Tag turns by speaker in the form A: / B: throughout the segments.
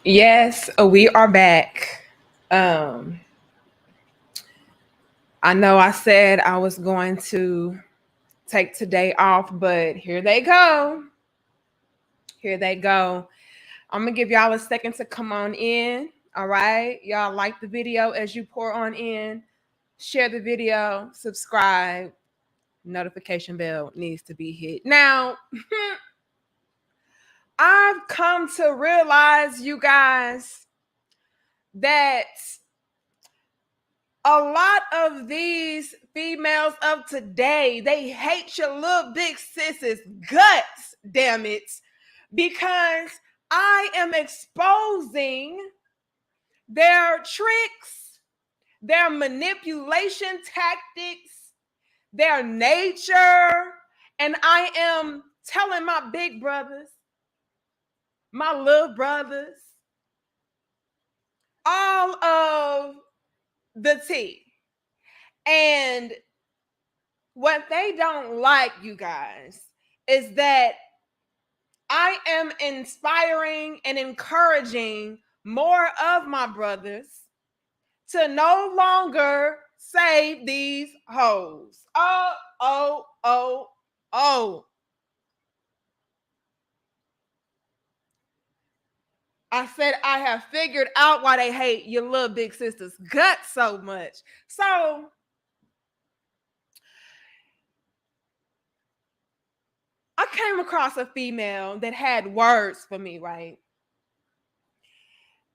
A: Yes, we are back. Um, I know I said I was going to take today off, but here they go. Here they go. I'm gonna give y'all a second to come on in. All right. Y'all like the video as you pour on in. Share the video, subscribe, notification bell needs to be hit. Now, I've come to realize, you guys, that a lot of these females of today, they hate your little big sis's guts, damn it, because I am exposing their tricks, their manipulation tactics, their nature, and I am telling my big brothers, my little brothers, all of the tea. And what they don't like, you guys, is that I am inspiring and encouraging more of my brothers to no longer say these hoes. Oh. I said I have figured out why they hate your little big sister's guts so much. So I came across a female that had words for me, right?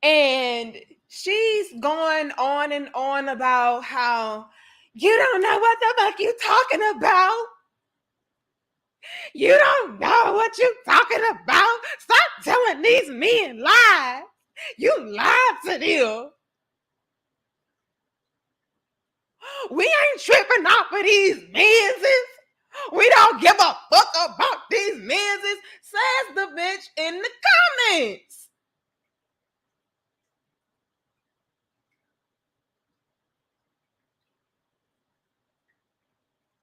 A: And she's going on and on about how you don't know what the fuck you talking about. You don't know what you talking about. Stop telling these men lies. You lied to them. We ain't tripping off of these menses. We don't give a fuck about these menses, says the bitch in the comments.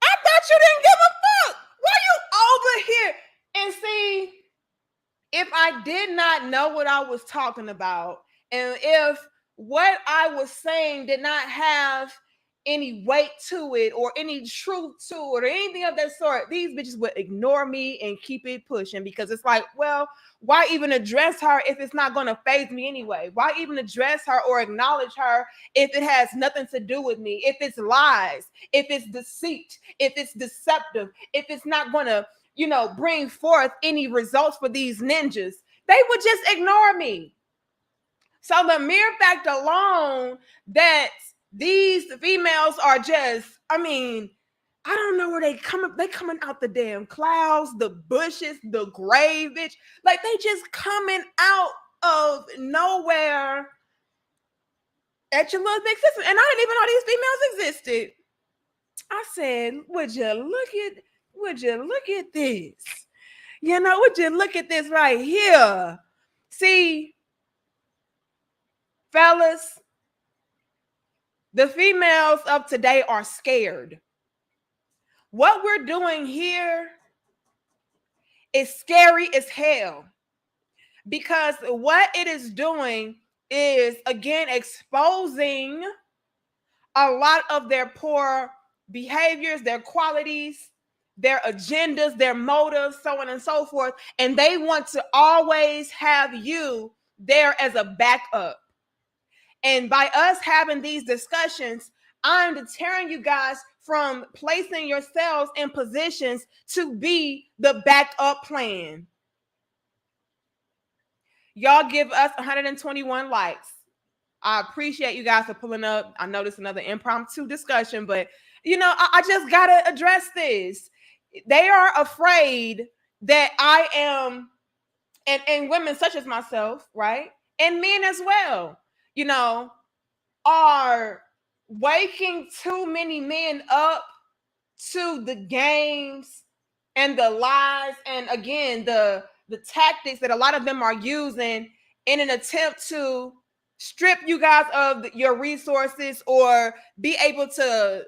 A: I thought you didn't give a fuck. Why you over here? And see, if I did not know what I was talking about, and if what I was saying did not have any weight to it or any truth to it or anything of that sort, these bitches would ignore me and keep it pushing, because it's like, well, why even address her if it's not going to faze me anyway? Why even address her or acknowledge her if it has nothing to do with me? If it's lies, if it's deceit, if it's deceptive, if it's not going to, bring forth any results for these ninjas, they would just ignore me. So the mere fact alone that these females are just, I don't know where they coming out the damn clouds, the bushes, the grave, bitch. Like, they just coming out of nowhere at your little big sister. And I didn't even know these females existed. I said, would you look at this? Would you look at this right here? See, fellas, the females of today are scared. What we're doing here is scary as hell, because what it is doing is, again, exposing a lot of their poor behaviors, their qualities, their agendas, their motives, so on and so forth. And they want to always have you there as a backup. And by us having these discussions, I'm deterring you guys from placing yourselves in positions to be the backup plan. Y'all give us 121 likes. I appreciate you guys for pulling up. I know this is another impromptu discussion, but I just gotta address this. They are afraid that I am, and women such as myself, right? And men as well, are waking too many men up to the games and the lies, and again, the tactics that a lot of them are using in an attempt to strip you guys of your resources or be able to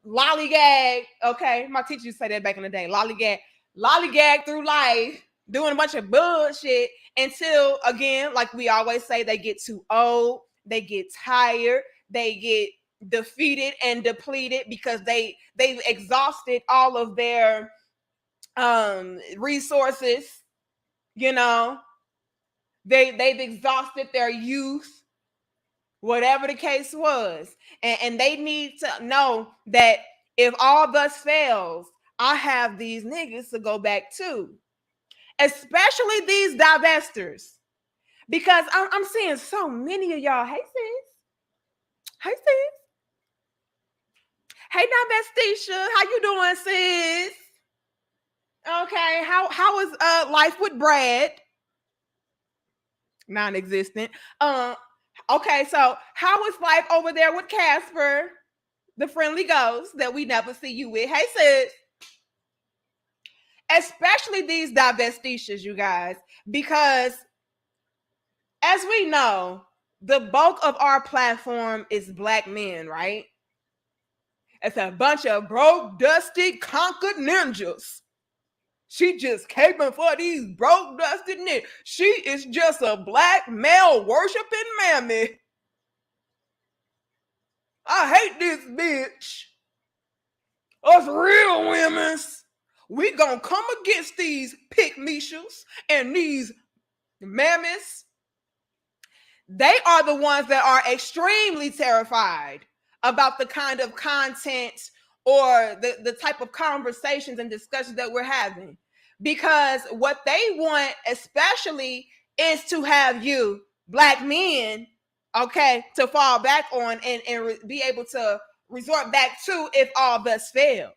A: lollygag. Okay, my teacher used to say that back in the day. Lollygag through life doing a bunch of bullshit until, again, like we always say, they get too old, they get tired, they get defeated and depleted because they've exhausted all of their resources, you know, they've exhausted their youth, whatever the case was. And they need to know that if all thus fails, I have these niggas to go back to, especially these divestors, because I'm seeing so many of y'all. Hey sis, hey sis, hey divestisha, how you doing, sis? Okay, how is life with Brad? Non-existent. Okay, so how is life over there with Casper, the friendly ghost that we never see you with? Hey sis. Especially these divestitious, you guys, because as we know, the bulk of our platform is Black men, right? It's a bunch of broke, dusty, conquered ninjas. She just caping for these broke, dusty ninjas. She is just a Black male worshiping mammy. I hate this bitch. Us real women's, we gonna come against these pick-meshas and these mammies. They are the ones that are extremely terrified about the kind of content or the type of conversations and discussions that we're having. Because what they want, especially, is to have you, Black men, okay, to fall back on and be able to resort back to if all thus fails.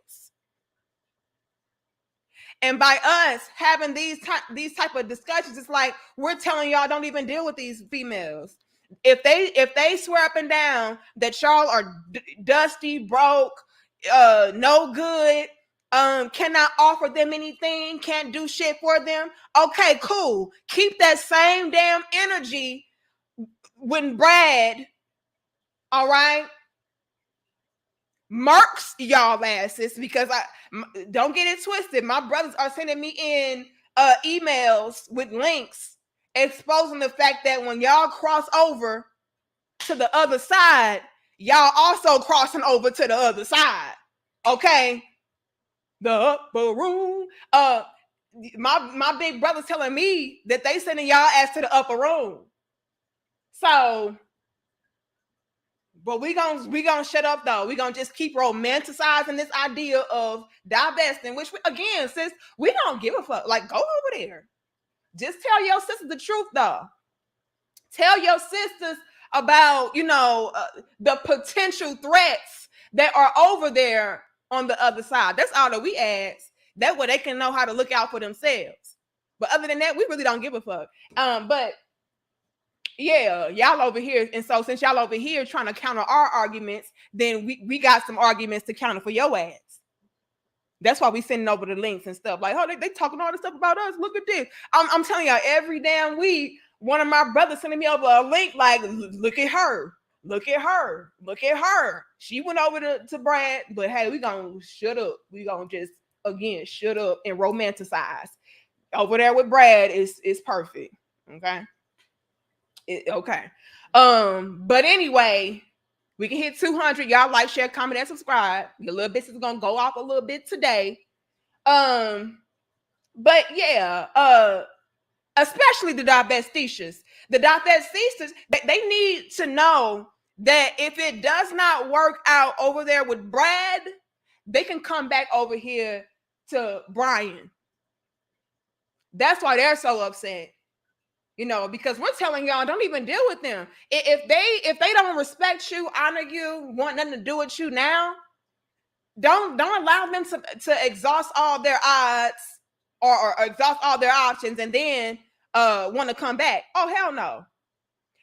A: And by us having these type of discussions, it's like we're telling y'all don't even deal with these females. If they swear up and down that y'all are dusty, broke, no good, cannot offer them anything, can't do shit for them, okay, cool. Keep that same damn energy when Brad, all right, marks y'all asses, because don't get it twisted. My brothers are sending me in emails with links exposing the fact that when y'all cross over to the other side, y'all also crossing over to the other side. Okay, the upper room. My big brother's telling me that they sending y'all ass to the upper room. So. But we gonna shut up though. We gonna just keep romanticizing this idea of divesting, which again, sis, we don't give a fuck. Like, go over there. Just tell your sisters the truth though. Tell your sisters about, the potential threats that are over there on the other side. That's all that we ask. That way they can know how to look out for themselves. But other than that, we really don't give a fuck. But yeah, y'all over here. And so since y'all over here trying to counter our arguments, then we got some arguments to counter for your ass. That's why we sending over the links and stuff. Like, oh, they talking all this stuff about us. Look at this. I'm telling y'all, every damn week, one of my brothers sending me over a link like, look at her. Look at her. Look at her. She went over to Brad, but hey, we gonna shut up. We gonna just, again, shut up and romanticize. Over there with Brad is perfect. Okay. Okay. But anyway, we can hit 200. Y'all like, share, comment, and subscribe. Your little business is gonna go off a little bit today. But yeah, especially the divestitious. The divestitious, they need to know that if it does not work out over there with Brad, they can come back over here to Brian. That's why they're so upset. Because we're telling y'all don't even deal with them. If they don't respect you, honor you, want nothing to do with you now, don't allow them to exhaust all their odds or exhaust all their options and then want to come back. Oh, hell no.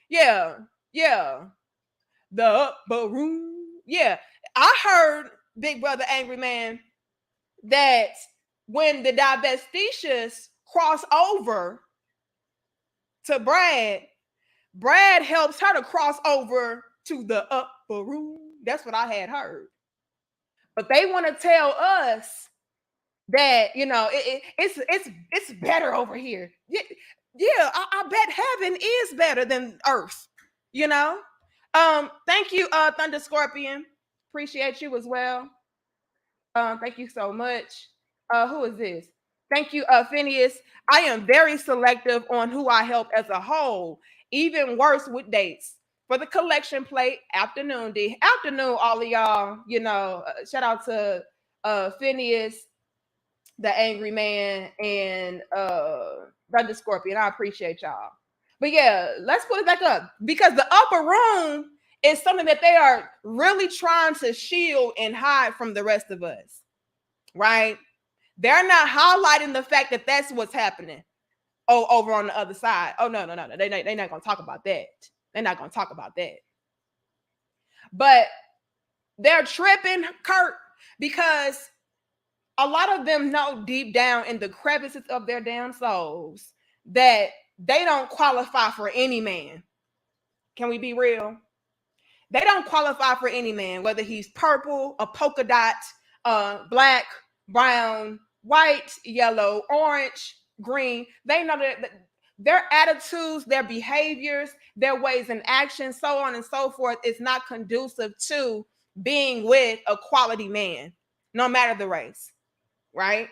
A: Yeah. The upper room. Yeah. I heard, Big Brother Angry Man, that when the divestitious cross over to Brad helps her to cross over to the upper room. That's what I had heard. But they want to tell us that it's better over here. Yeah, I bet heaven is better than earth. You know. Thank you, Thunder Scorpion. Appreciate you as well. Thank you so much. Who is this? Thank you, Phineas. I am very selective on who I help as a whole. Even worse with dates. For the collection plate, afternoon, all of y'all. Shout out to Phineas, the angry man, and Thunder Scorpion. I appreciate y'all. But yeah, let's put it back up because the upper room is something that they are really trying to shield and hide from the rest of us, right? They're not highlighting the fact that that's what's happening. Oh, over on the other side. Oh, no. They're not going to talk about that. They're not going to talk about that. But they're tripping, Kurt, because a lot of them know deep down in the crevices of their damn souls that they don't qualify for any man. Can we be real? They don't qualify for any man, whether he's purple, a polka dot, black, brown, white, yellow, orange, green. They know that their attitudes, their behaviors, their ways and actions, so on and so forth, is not conducive to being with a quality man, no matter the race, right?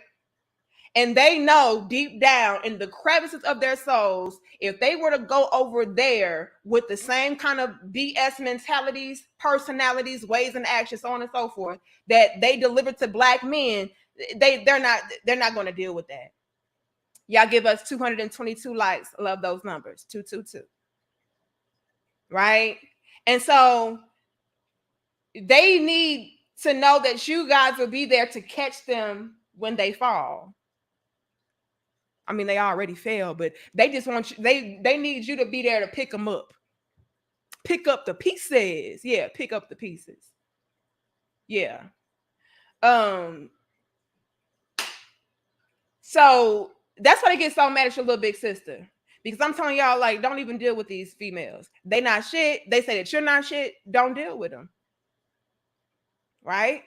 A: And they know deep down in the crevices of their souls, if they were to go over there with the same kind of BS mentalities, personalities, ways and actions, so on and so forth, that they deliver to black men, they're not going to deal with that. Y'all give us 222 likes. Love those numbers. 222. Right? And so they need to know that you guys will be there to catch them when they fall. I mean, they already fell, but they just want you, they need you to be there to pick them up. Pick up the pieces. Yeah, pick up the pieces. Yeah. So that's why they get so mad at your little big sister. Because I'm telling y'all, like, don't even deal with these females. They not shit. They say that you're not shit. Don't deal with them. Right?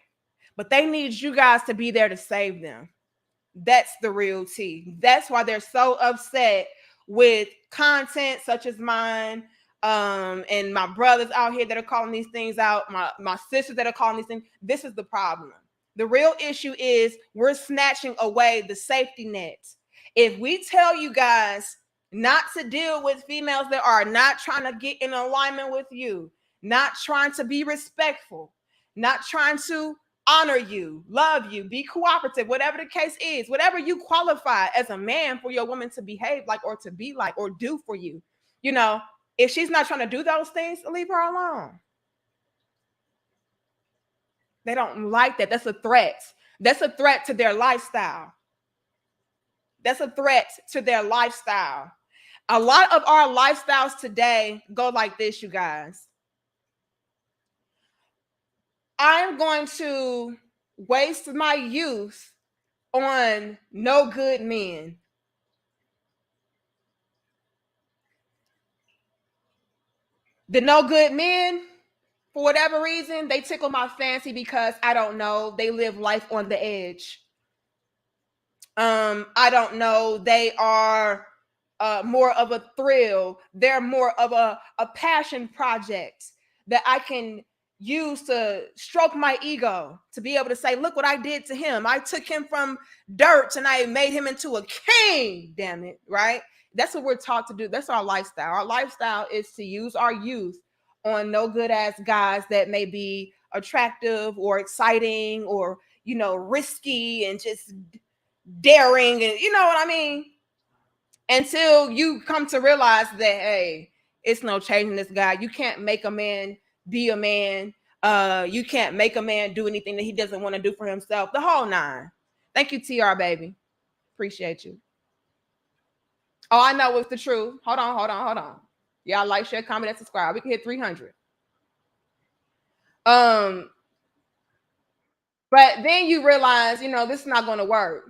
A: But they need you guys to be there to save them. That's the real tea. That's why they're so upset with content such as mine, and my brothers out here that are calling these things out, my sisters that are calling these things. This is the problem. The real issue is we're snatching away the safety net. If we tell you guys not to deal with females that are not trying to get in alignment with you, not trying to be respectful, not trying to honor you, love you, be cooperative, whatever the case is, whatever you qualify as a man for your woman to behave like or to be like or do for you, if she's not trying to do those things, leave her alone. They don't like that. That's a threat. That's a threat to their lifestyle. That's a threat to their lifestyle. A lot of our lifestyles today go like this, you guys. I'm going to waste my youth on no good men. The no good men, for whatever reason, they tickle my fancy because I don't know. They live life on the edge. I don't know. They are more of a thrill. They're more of a passion project that I can use to stroke my ego, to be able to say, look what I did to him. I took him from dirt and I made him into a king, damn it, right? That's what we're taught to do. That's our lifestyle. Our lifestyle is to use our youth on no good ass guys that may be attractive or exciting or, risky and just daring, and you know what I mean? Until you come to realize that, hey, it's no changing this guy. You can't make a man be a man. You can't make a man do anything that he doesn't want to do for himself. The whole nine. Thank you, TR, baby. Appreciate you. Oh, I know it's the truth. Hold on. Y'all like, share, comment, and subscribe. We can hit 300. But then you realize, this is not going to work.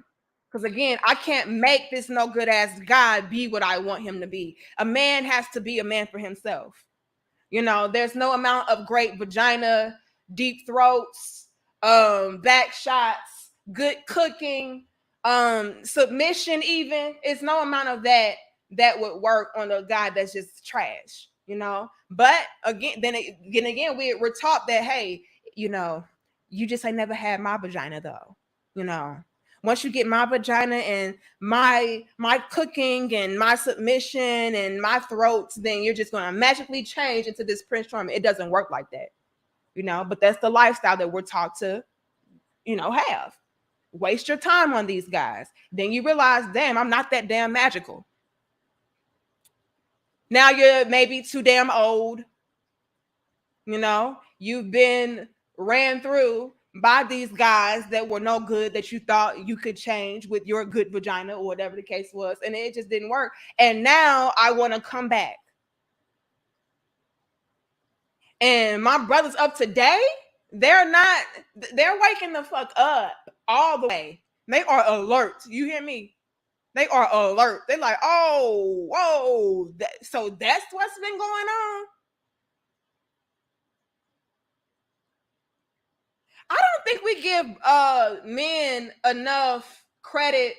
A: Because again, I can't make this no good ass guy be what I want him to be. A man has to be a man for himself. There's no amount of great vagina, deep throats, back shots, good cooking, submission, even. It's no amount of that would work on a guy that's just trash, But again, we're taught that, hey, you just ain't never had my vagina though, Once you get my vagina and my cooking and my submission and my throats, then you're just gonna magically change into this Prince Charming. It doesn't work like that, But that's the lifestyle that we're taught to, have. Waste your time on these guys. Then you realize, damn, I'm not that damn magical. Now you're maybe too damn old. You've been ran through by these guys that were no good, that you thought you could change with your good vagina or whatever the case was, and it just didn't work. And now I want to come back. And my brothers of today, they're waking the fuck up all the way. They are alert. You hear me? They are alert. They're like, oh, whoa. So that's what's been going on. I don't think we give men enough credit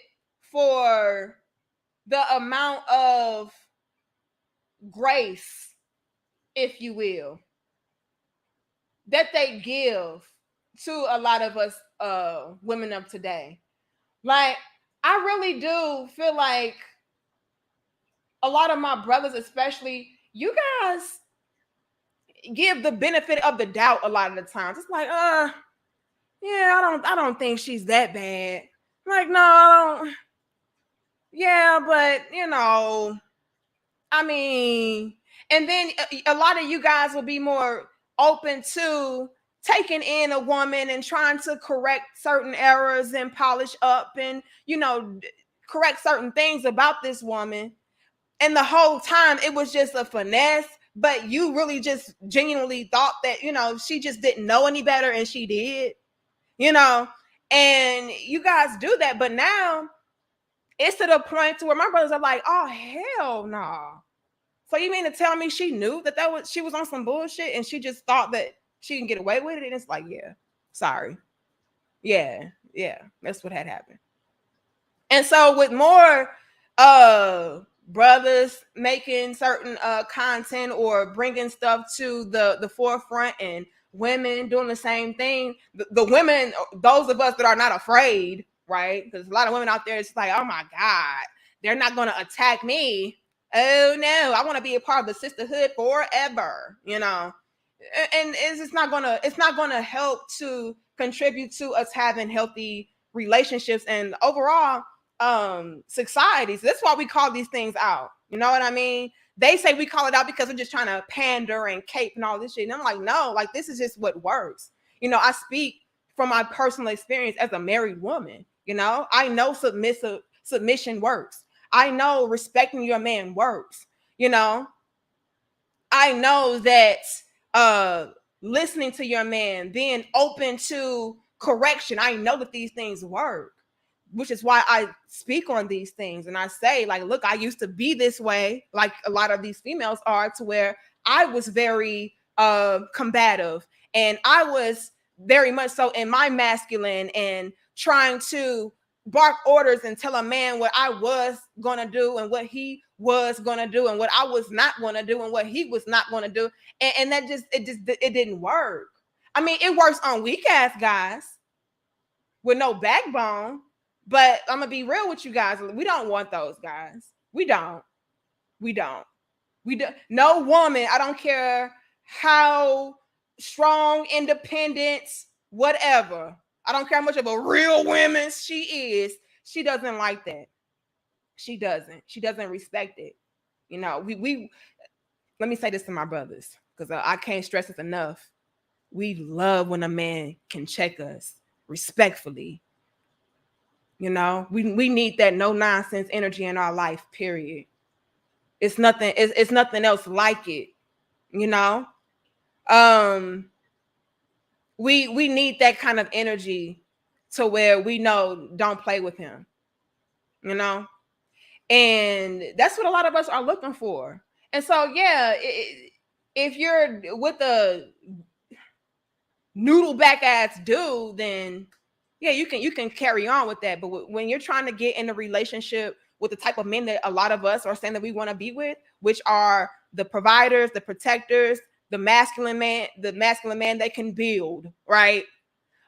A: for the amount of grace, if you will, that they give to a lot of us women of today. Like, I really do feel like a lot of my brothers, especially, you guys give the benefit of the doubt a lot of the times. It's like, yeah, I don't think she's that bad. Like, no, I don't. Yeah, but I mean, and then a lot of you guys will be more open to taking in a woman and trying to correct certain errors and polish up and, correct certain things about this woman. And the whole time it was just a finesse, but you really just genuinely thought that, she just didn't know any better, and she did, and you guys do that. But now it's to the point to where my brothers are like, oh, hell no. Nah. So you mean to tell me she knew that she was on some bullshit and she just thought that she can get away with it? And it's like, yeah, sorry. Yeah, that's what had happened. And so with more brothers making certain content or bringing stuff to the forefront, and women doing the same thing, the women, those of us that are not afraid, right? Because a lot of women out there, it's like, oh my God, they're not going to attack me. Oh no, I want to be a part of the sisterhood forever, and it's not gonna help to contribute to us having healthy relationships and overall societies. That's why we call these things out. You know what I mean? They say we call it out because we're just trying to pander and cape and all this shit. And I'm like, no, like, this is just what works. I speak from my personal experience as a married woman. I know submission works. I know respecting your man works. I know that listening to your man, being open to correction, I know that these things work, which is why I speak on these things. And I say, like, look, I used to be this way, like a lot of these females are, to where I was very combative, and I was very much so in my masculine and trying to bark orders and tell a man what I was going to do and what he was going to do and what I was not going to do and what he was not going to do. And that it didn't work. I mean, it works on weak ass guys with no backbone, but I'm going to be real with you guys. We don't want those guys. We don't. No woman, I don't care how strong, independent, whatever, I don't care how much of a real woman she is, she doesn't like that. She doesn't respect it. We let me say this to my brothers, because I can't stress this enough. We love when a man can check us respectfully. We need that no nonsense energy in our life, period. It's nothing else like it. We need that kind of energy to where we know, don't play with him, and that's what a lot of us are looking for. And so, yeah, if you're with a noodle back ass dude, then Yeah, you can carry on with that, but when you're trying to get in a relationship with the type of men that a lot of us are saying that we want to be with, which are the providers, the protectors, the masculine man that can build, right?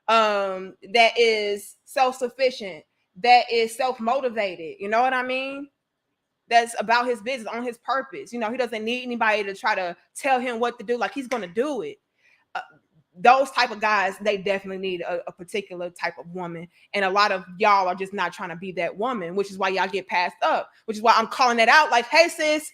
A: That is self-sufficient, that is self-motivated, you know what I mean? That's about his business, on his purpose. He doesn't need anybody to try to tell him what to do, like he's gonna do it. uh, those type of guys, they definitely need a particular type of woman, and a lot of y'all are just not trying to be that woman, which is why y'all get passed up, which is why I'm calling it out, like, hey sis,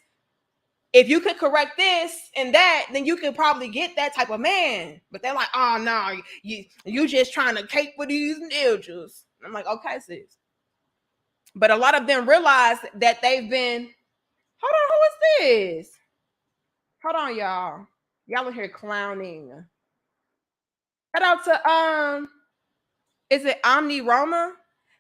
A: if you could correct this and that, then you could probably get that type of man. But they're like, oh no, you just trying to cape for these ninjas. I'm like, okay sis, but a lot of them realize that they've been, hold on, who is this? Hold on, y'all are here clowning. Shout out to is it Omni Roma?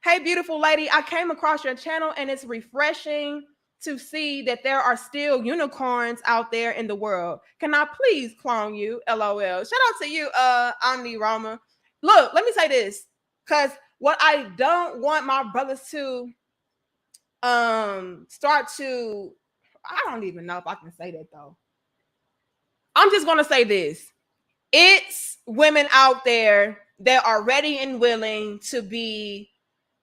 A: Hey, beautiful lady, I came across your channel and it's refreshing to see that there are still unicorns out there in the world. Can I please clone you? LOL. Shout out to you, Omni Roma. Look, let me say this, because what I don't want my brothers to start to, I don't even know if I can say that though. I'm just gonna say this. It's women out there that are ready and willing to be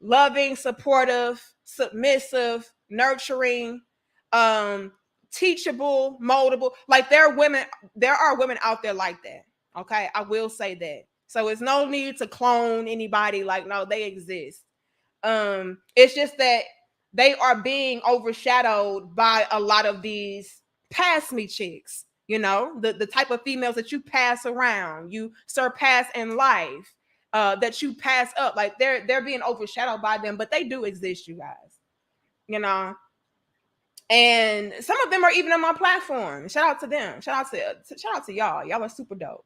A: loving, supportive, submissive, nurturing, um, teachable, moldable. Like there are women out there like that. Okay, I will say that. So it's no need to clone anybody. Like, no, they exist. It's just that they are being overshadowed by a lot of these pass me chicks, the type of females that you pass around, you surpass in life, that you pass up. Like, they're being overshadowed by them, but they do exist, you guys, you know and some of them are even on my platform. Shout out to them. Shout out to y'all are super dope.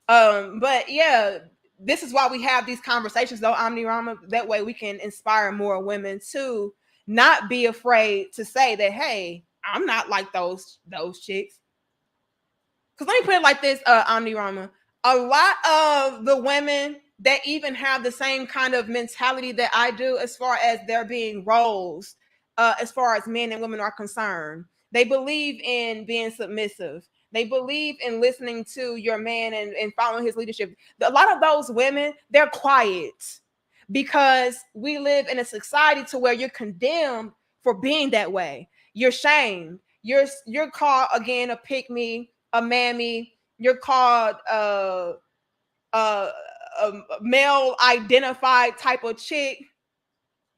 A: But yeah, this is why we have these conversations, though, Omnirama. That way we can inspire more women to not be afraid to say that, hey, I'm not like those chicks. Because let me put it like this, Omnirama. A lot of the women that even have the same kind of mentality that I do, as far as there being roles, as far as men and women are concerned, they believe in being submissive. They believe in listening to your man and following his leadership. A lot of those women, they're quiet because we live in a society to where you're condemned for being that way. You're shamed. You're called, again, a pick me, a mammy. You're called uh, a male identified type of chick.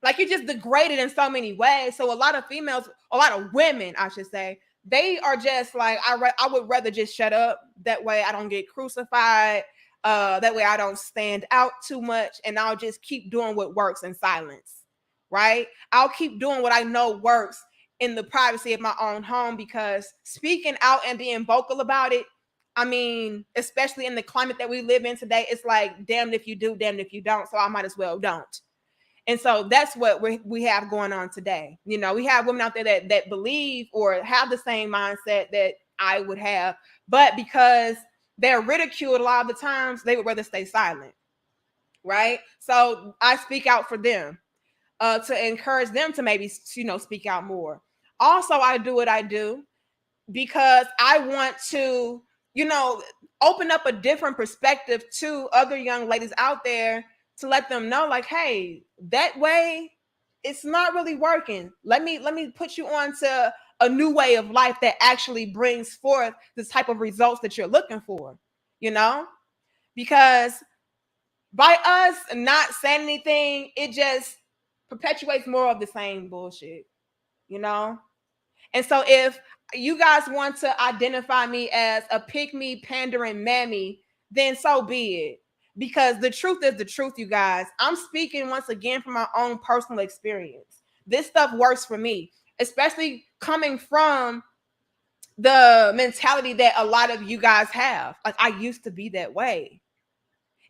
A: Like, you're just degraded in so many ways. So a lot of females, a lot of women, I should say, they are just like, I would rather just shut up. That way I don't get crucified. That way I don't stand out too much, and I'll just keep doing what works in silence. Right? I'll keep doing what I know works in the privacy of my own home, because speaking out and being vocal about it, I mean, especially in the climate that we live in today, it's like, damned if you do, damned if you don't. So I might as well don't. And so that's what we have going on today. We have women out there that believe or have the same mindset that I would have, but because they're ridiculed a lot of the times, they would rather stay silent. Right? So I speak out for them, to encourage them to maybe, speak out more. Also, I do what I do because I want to, open up a different perspective to other young ladies out there, to let them know, like, hey, that way it's not really working. Let me put you on to a new way of life that actually brings forth this type of results that you're looking for, because by us not saying anything, it just perpetuates more of the same bullshit, you know? And so if you guys want to identify me as a pick me, pandering mammy, then so be it. Because the truth is the truth, you guys. I'm speaking once again from my own personal experience. This stuff works for me, especially coming from the mentality that a lot of you guys have. Like, I used to be that way,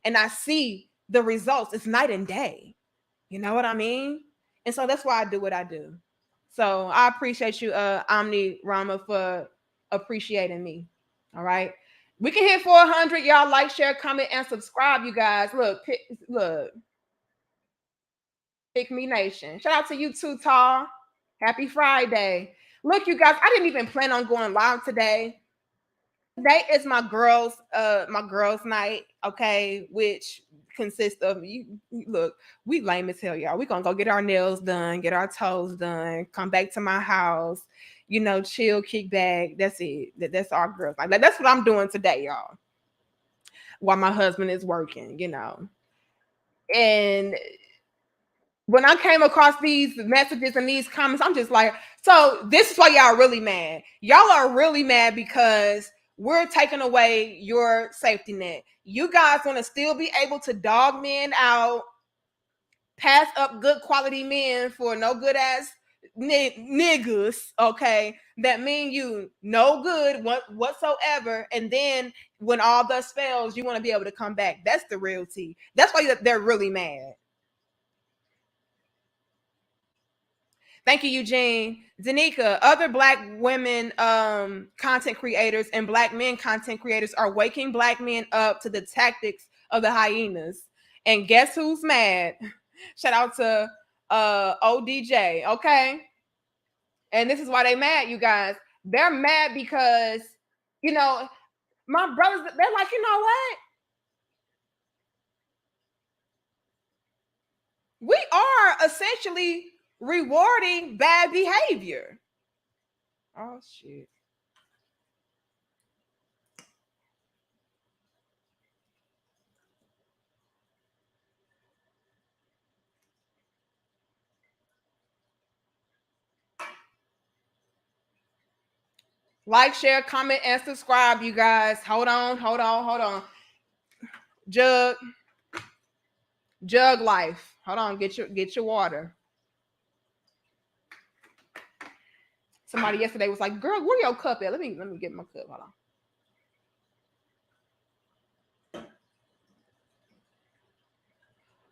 A: and I see the results. It's night and day. You know what I mean? And so that's why I do what I do. So I appreciate you, Omni Rama, for appreciating me. All right. We can hit 400. Y'all like, share, comment, and subscribe, you guys. Look. Pick Me Nation. Shout out to you too, Tall. Happy Friday. Look, you guys, I didn't even plan on going live today. Today is my girls' night, okay, which consists of look, we lame as hell, y'all. We gonna go get our nails done, get our toes done, come back to my house, chill, kick back. That's it. That's our girls. Like that's what I'm doing today, y'all. While my husband is working. And when I came across these messages and these comments, I'm just like, so this is why y'all really mad. Y'all are really mad because we're taking away your safety net. You guys want to still be able to dog men out, pass up good quality men for no good ass niggas, okay, that mean you no good whatsoever. And then when all thus fails, you want to be able to come back. That's the real tea. That's why they're really mad. Thank you, Eugene. Danica, other Black women content creators and Black men content creators are waking Black men up to the tactics of the hyenas. And guess who's mad? Shout out to ODJ, okay? And this is why they mad, you guys. They're mad because, my brothers, they're like, you know what? We are essentially rewarding bad behavior. Oh, shit. Like, share, comment, and subscribe, you guys. Hold on. Jug life. Hold on, get your water. Somebody yesterday was like, "Girl, where your cup at? Let me get my cup. Hold on."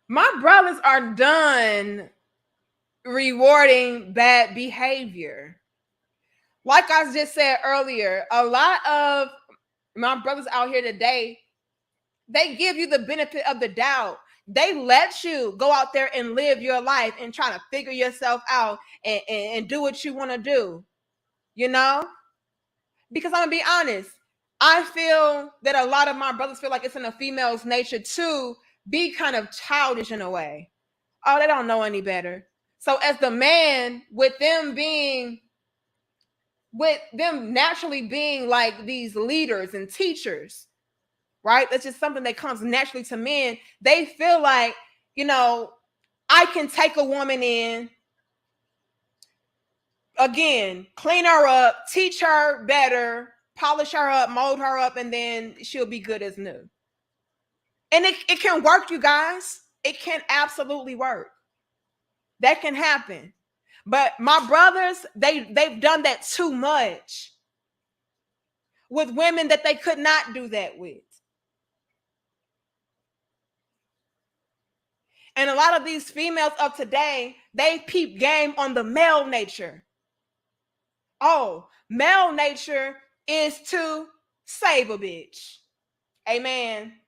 A: My brothers are done rewarding bad behavior. Like I just said earlier, a lot of my brothers out here today, they give you the benefit of the doubt. They let you go out there and live your life and try to figure yourself out and do what you want to do, you know? Because I'm gonna be honest, I feel that a lot of my brothers feel like it's in a female's nature to be kind of childish in a way. Oh, they don't know any better. So as the man, with them naturally being like these leaders and teachers, right? That's just something that comes naturally to men. They feel like, I can take a woman in, again, clean her up, teach her better, polish her up, mold her up, and then she'll be good as new. And it can work, you guys. It can absolutely work. That can happen. But my brothers, they've done that too much with women that they could not do that with. And a lot of these females of today, they peep game on the male nature. Oh, male nature is to save a bitch. Amen.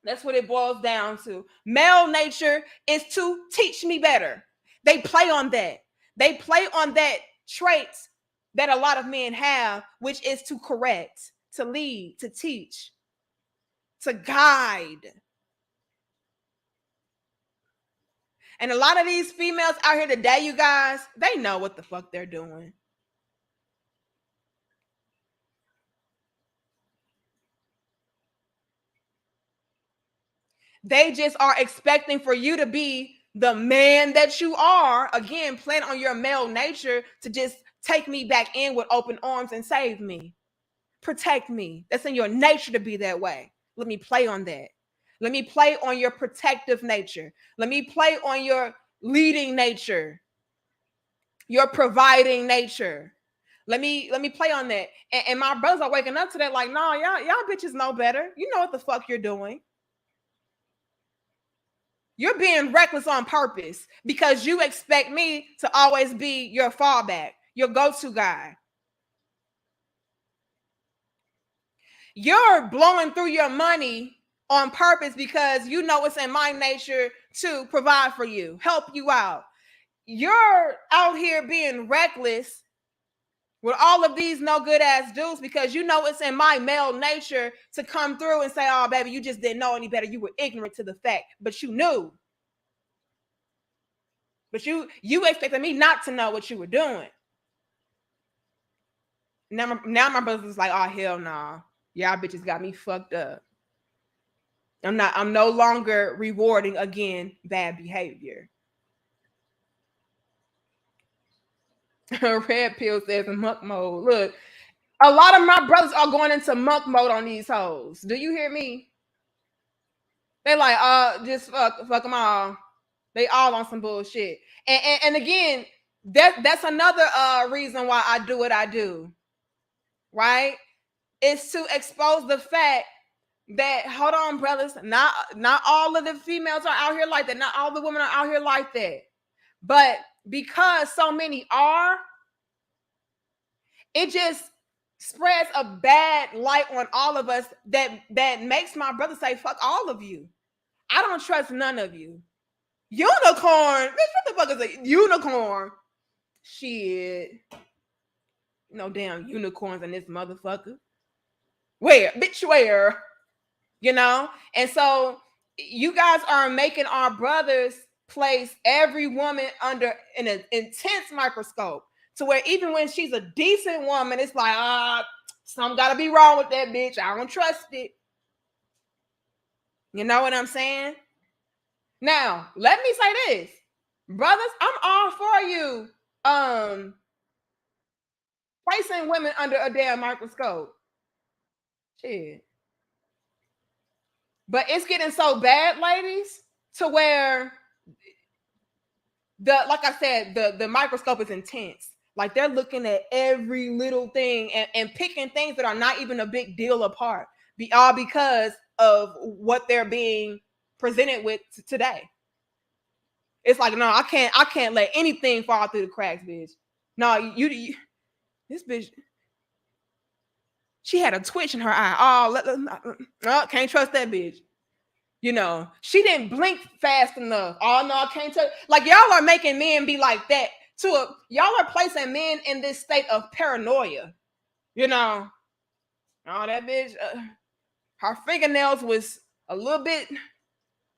A: That's what it boils down to. Male nature is to teach me better. They play on that. They play on that traits that a lot of men have, which is to correct, to lead, to teach, to guide. And a lot of these females out here today, you guys, they know what the fuck they're doing. They just are expecting for you to be the man that you are. Again, playing on your male nature to just take me back in with open arms and save me, protect me. That's in your nature to be that way. Let me play on that. Let me play on your protective nature. Let me play on your leading nature, your providing nature. Let me play on that. And my brothers are waking up to that like, no, y'all bitches know better. You know what the fuck you're doing. You're being reckless on purpose because you expect me to always be your fallback, your go-to guy. You're blowing through your money on purpose because you know it's in my nature to provide for you, help you out. You're out here being reckless with all of these no good ass dudes because you know it's in my male nature to come through and say, oh, baby, you just didn't know any better. You were ignorant to the fact, but you knew. But you expected me not to know what you were doing. Now my brother's like, oh, hell nah. Y'all bitches got me fucked up. I'm no longer rewarding, again, bad behavior. Red Pill says in monk mode. Look, a lot of my brothers are going into monk mode on these hoes. Do you hear me? They like, just fuck them all. They all on some bullshit. And again, that's another reason why I do what I do. Right? It's to expose the fact that, hold on, brothers, not all of the females are out here like that. Not all the women are out here like that. But because so many are, it just spreads a bad light on all of us that makes my brother say, fuck all of you. I don't trust none of you. Unicorn? Bitch, what the fuck is a unicorn? Shit. No damn unicorns in this motherfucker. Where? Bitch, where? You know? And so you guys are making our brothers place every woman under an intense microscope to where even when she's a decent woman, it's like, something gotta be wrong with that bitch. I don't trust it. You know what I'm saying? Now, let me say this. Brothers, I'm all for you placing women under a damn microscope. Shit. But it's getting so bad, ladies, to where like I said, the microscope is intense. Like they're looking at every little thing and picking things that are not even a big deal apart. All because of what they're being presented with today. It's like, no, I can't let anything fall through the cracks, bitch. No, you this bitch, she had a twitch in her eye. Oh, can't trust that bitch. You know, she didn't blink fast enough. Oh no, I can't tell. Like y'all are making men be like that. Y'all are placing men in this state of paranoia. You know, oh that bitch, her fingernails was a little bit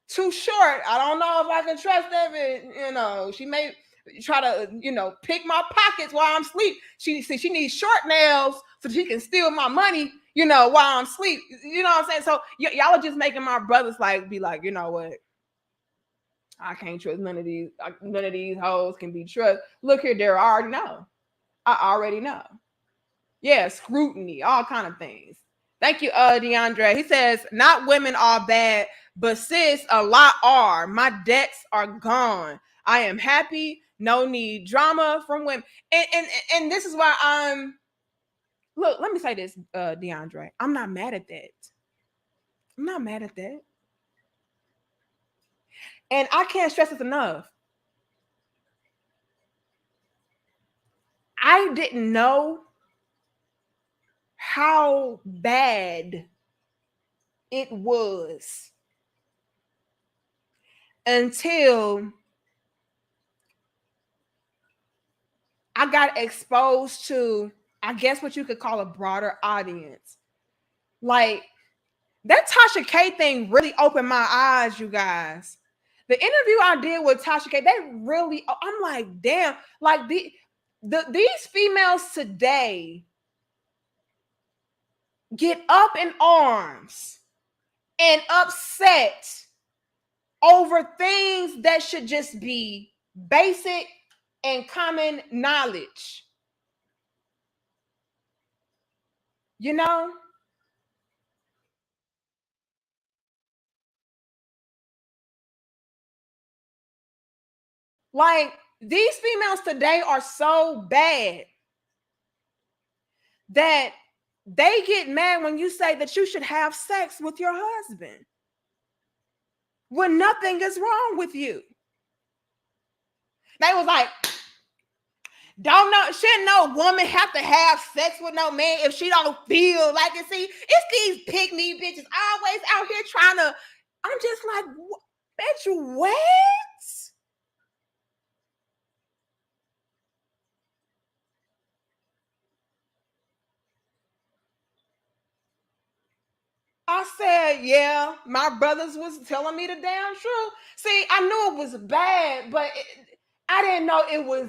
A: too short. I don't know if I can trust that bitch. You know, she may try to, pick my pockets while I'm asleep. She needs short nails so she can steal my money, while I'm asleep. You know what I'm saying? So y'all are just making my brothers be like, you know what? I can't trust none of these. None of these hoes can be trusted. Look here, Daryl. I already know. Yeah, scrutiny, all kind of things. Thank you, DeAndre. He says, not women are bad, but sis, a lot are. My debts are gone. I am happy. No need drama from women. And this is why look, let me say this, DeAndre. I'm not mad at that. I'm not mad at that. And I can't stress this enough. I didn't know how bad it was until I got exposed to, I guess, what you could call a broader audience. Like, that Tasha K thing really opened my eyes, you guys. The interview I did with Tasha K, I'm like, damn, like these females today get up in arms and upset over things that should just be basic and common knowledge. You know? Like, these females today are so bad that they get mad when you say that you should have sex with your husband when nothing is wrong with you. They was like, Don't know, shouldn't no woman have to have sex with no man if she don't feel like it? See, it's these pick me bitches always out here trying to. I'm just like, bitch, what? I said, yeah, my brothers was telling me the damn truth. See, I knew it was bad, but I didn't know it was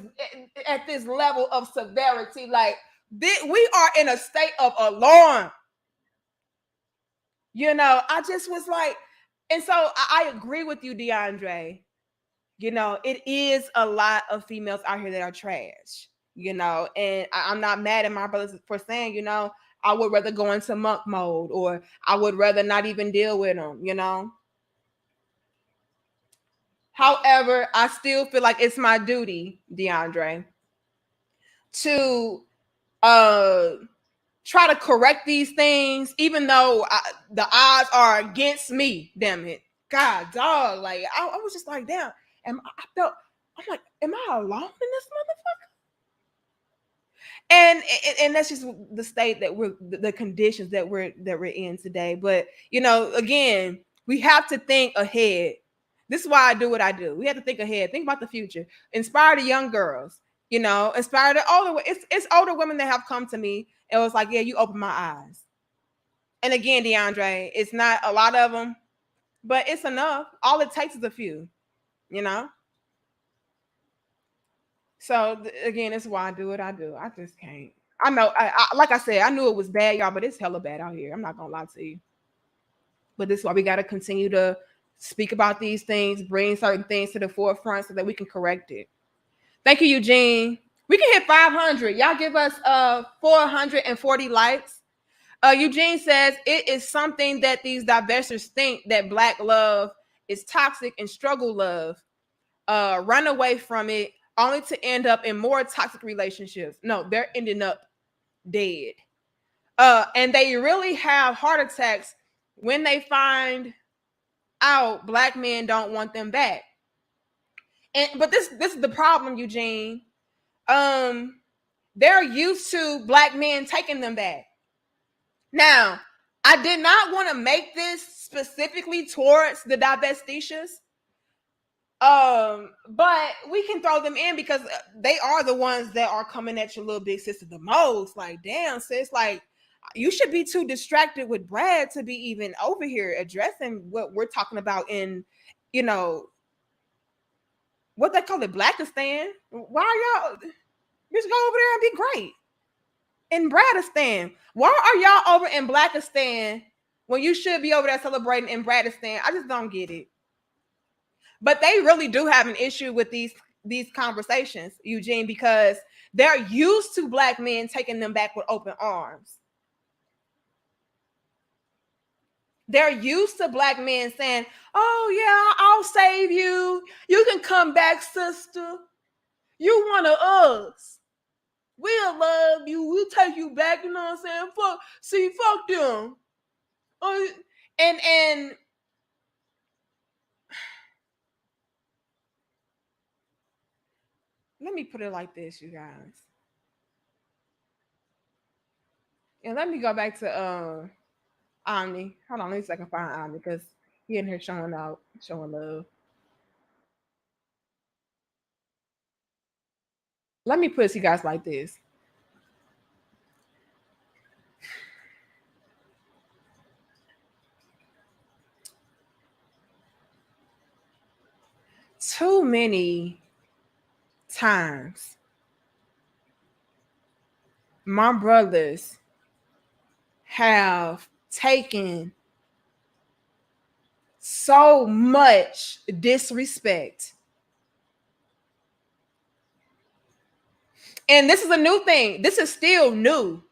A: at this level of severity. Like, we are in a state of alarm. I just was like, and so I agree with you, DeAndre. It is a lot of females out here that are trash, and I'm not mad at my brothers for saying, I would rather go into monk mode, or I would rather not even deal with them. However, I still feel like it's my duty, DeAndre, to uh try to correct these things, even though the odds are against me. Damn it, God, dog. Like I was just like, damn. And I felt, I'm like, am I alone in this motherfucker? And that's just the state that we're, the conditions that we're in today. But again, we have to think ahead. This is why I do what I do. We have to think ahead, think about the future, inspire the young girls, inspire the older. It's older women that have come to me and was like, yeah, you opened my eyes. And again, DeAndre, it's not a lot of them, but it's enough. All it takes is a few, you know. So again, that's why I do what I do. I just can't. I know. Like I said, I knew it was bad, y'all, but it's hella bad out here. I'm not gonna lie to you. But this is why we got to continue to speak about these things, bring certain things to the forefront so that we can correct it. Thank you, Eugene. We can hit 500. Y'all give us 440 likes. Eugene says it is something that these divestors think that Black love is toxic and struggle love. Run away from it only to end up in more toxic relationships. No, they're ending up dead. And they really have heart attacks when they find out Black men don't want them back. But this is the problem, Eugene. They're used to Black men taking them back. Now, I did not want to make this specifically towards the divestitious. But we can throw them in because they are the ones that are coming at your little big sister the most. Like, damn, sis, like you should be too distracted with Brad to be even over here addressing what we're talking about in, what they call it, Blackistan. Why are y'all just go over there and be great? In Bradistan. Why are y'all over in Blackistan when you should be over there celebrating in Bradistan? I just don't get it. But they really do have an issue with these conversations, Eugene, because they're used to Black men taking them back with open arms. They're used to Black men saying, oh yeah, I'll save you. You can come back, sister. You one of us. We'll love you. We'll take you back. You know what I'm saying? Fuck them. And let me put it like this, you guys. And let me go back to Omni. Hold on, let me see if I can find Omni because he in here showing out, showing love. Let me put it to you guys like this. Too many times my brothers have taken so much disrespect. And this is a new thing. This is still new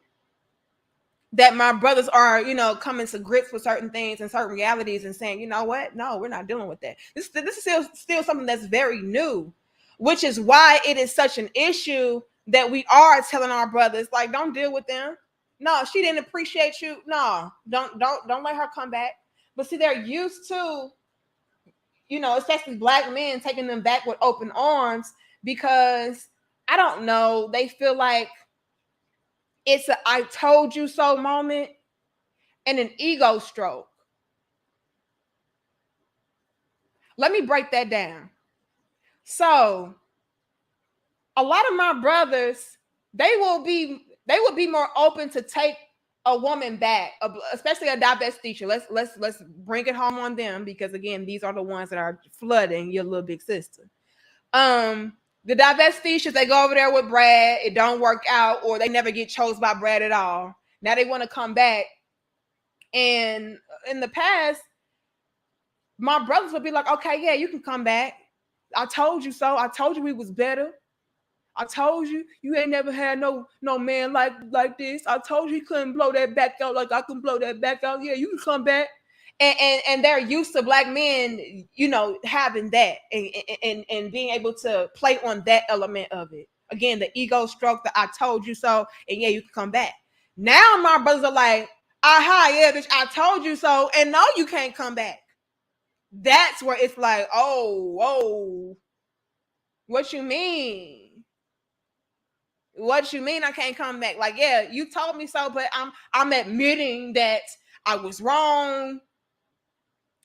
A: that my brothers are, coming to grips with certain things and certain realities and saying, you know what? No, we're not dealing with that. This is still something that's very new, which is why it is such an issue that we are telling our brothers, like, don't deal with them. No, she didn't appreciate you. No, don't let her come back. But see, they're used to, especially Black men taking them back with open arms because I don't know, they feel like it's a I told you so moment and an ego stroke. Let me break that down. So, a lot of my brothers, they would be more open to take a woman back, especially a divestiture. Let's bring it home on them, because again, these are the ones that are flooding your little big sister. The divestitious, they go over there with Brad, it don't work out, or they never get chose by Brad at all. Now they want to come back. And in the past, my brothers would be like, okay, yeah, you can come back. I told you so. I told you we was better. I told you you ain't never had no man like this. I told you he couldn't blow that back out like I can blow that back out. Yeah, you can come back. And they're used to black men, having that and being able to play on that element of it. Again, the ego stroke, that I told you so, and yeah, you can come back. Now my brothers are like, aha, yeah, bitch, I told you so, and no, you can't come back. That's where it's like, oh, whoa, what you mean? What you mean I can't come back? Like, yeah, you told me so, but I'm admitting that I was wrong.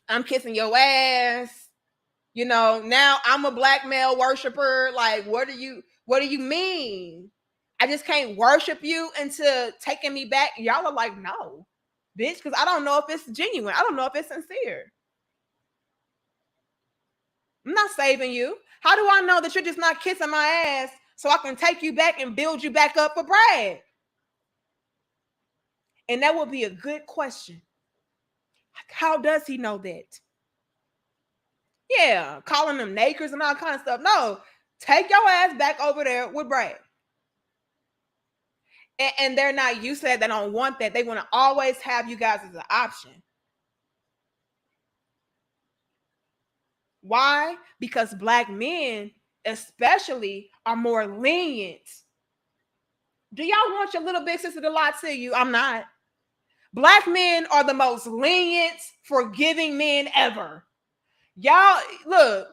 A: I'm kissing your ass. Now I'm a black male worshiper. Like, what do you mean? I just can't worship you into taking me back. Y'all are like, no, bitch, because I don't know if it's genuine. I don't know if it's sincere. I'm not saving you. How do I know that you're just not kissing my ass so I can take you back and build you back up for Brad? And that would be a good question. How does he know that? Yeah, calling them nakers and all kind of stuff. No, take your ass back over there with Brad. And they're not used to that. They don't want that. They want to always have you guys as an option. Why? Because black men, especially, are more lenient. Do y'all want your little big sister to lie to you? I'm not. Black men are the most lenient, forgiving men ever. Y'all, look,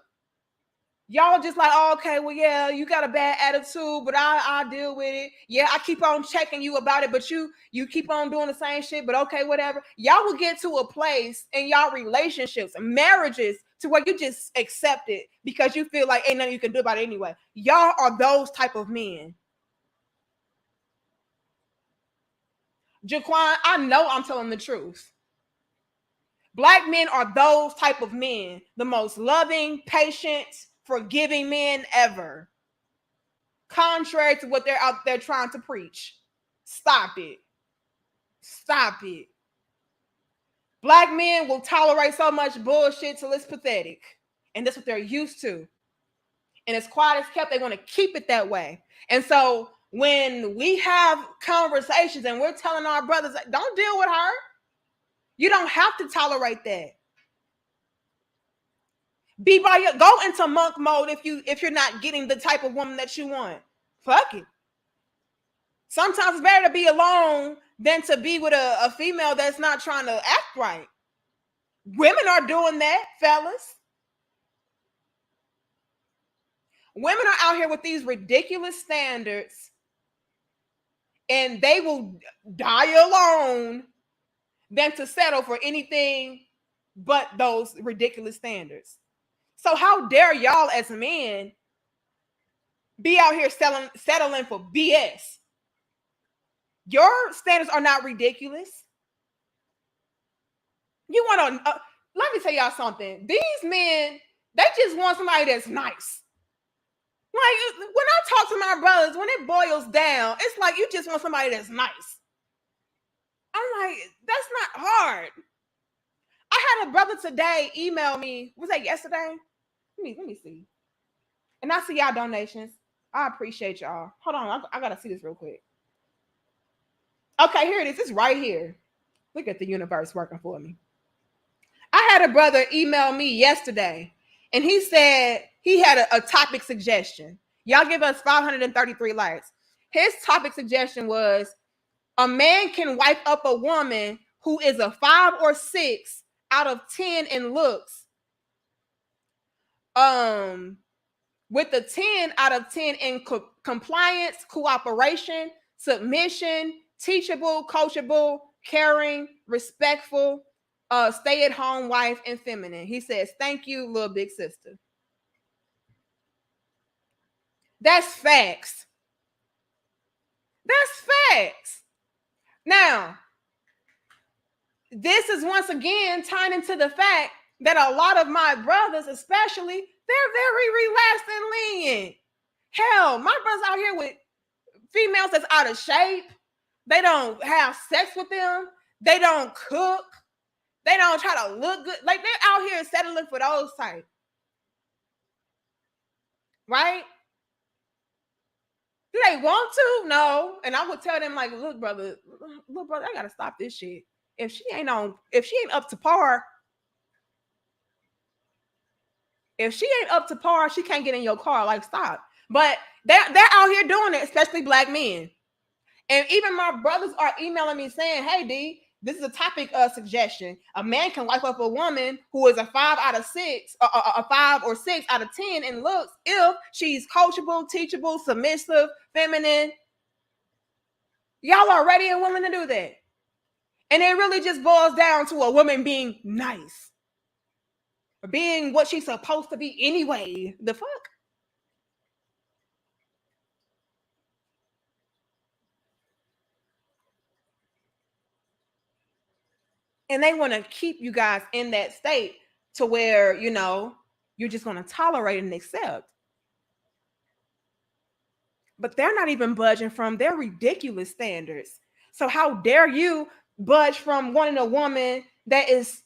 A: y'all just like, oh, okay, well, yeah, you got a bad attitude, but I'll deal with it. Yeah, I keep on checking you about it, but you keep on doing the same shit, but okay, whatever. Y'all will get to a place in y'all relationships, marriages, to where you just accept it because you feel like ain't nothing you can do about it anyway. Y'all are those type of men. Jaquan, I know I'm telling the truth. Black men are those type of men, the most loving, patient, forgiving men ever. Contrary to what they're out there trying to preach. Stop it. Stop it. Black men will tolerate so much bullshit till it's pathetic. And that's what they're used to. And as quiet as kept, they want to keep it that way. And so when we have conversations and we're telling our brothers, don't deal with her. You don't have to tolerate that. Go into monk mode if you're not getting the type of woman that you want. Fuck it. Sometimes it's better to be alone than to be with a female that's not trying to act right. Women are doing that, fellas. Women are out here with these ridiculous standards, and they will die alone than to settle for anything but those ridiculous standards. So how dare y'all as men be out here settling for BS? Your standards are not ridiculous. You want to, let me tell y'all something. These men, they just want somebody that's nice. Like, when I talk to my brothers, when it boils down, it's like you just want somebody that's nice. I'm like, that's not hard. I had a brother today email me. Was that yesterday? Let me see. And I see y'all donations. I appreciate y'all. Hold on, I gotta see this real quick. Okay, here it is. It's right here. Look at the universe working for me. I had a brother email me yesterday, and he said he had a topic suggestion. Y'all give us 533 likes. His topic suggestion was, a man can wipe up a woman who is a 5 or 6 out of 10 in looks, with a 10 out of 10 in compliance, cooperation, submission, teachable, coachable, caring, respectful, stay-at-home wife, and feminine. He says, thank you, little big sister. That's facts. That's facts. Now, this is once again tying into the fact that a lot of my brothers, especially, they're very relaxed and lenient. Hell, my brothers out here with females that's out of shape. They don't have sex with them. They don't cook. They don't try to look good. Like, they're out here settling for those types. Right? Do they want to? No. And I would tell them, like, look, brother, I gotta stop this shit. If she ain't up to par, she can't get in your car. Like, stop. But they're out here doing it, especially black men. And even my brothers are emailing me saying, hey, D, this is a topic suggestion. A man can wipe up a woman who is a 5 out of 6, a 5 or 6 out of 10 in looks if she's coachable, teachable, submissive, feminine. Y'all are ready and willing to do that. And it really just boils down to a woman being nice. Or being what she's supposed to be anyway. The fuck? And they want to keep you guys in that state to where, you're just going to tolerate and accept. But they're not even budging from their ridiculous standards. So how dare you budge from wanting a woman that is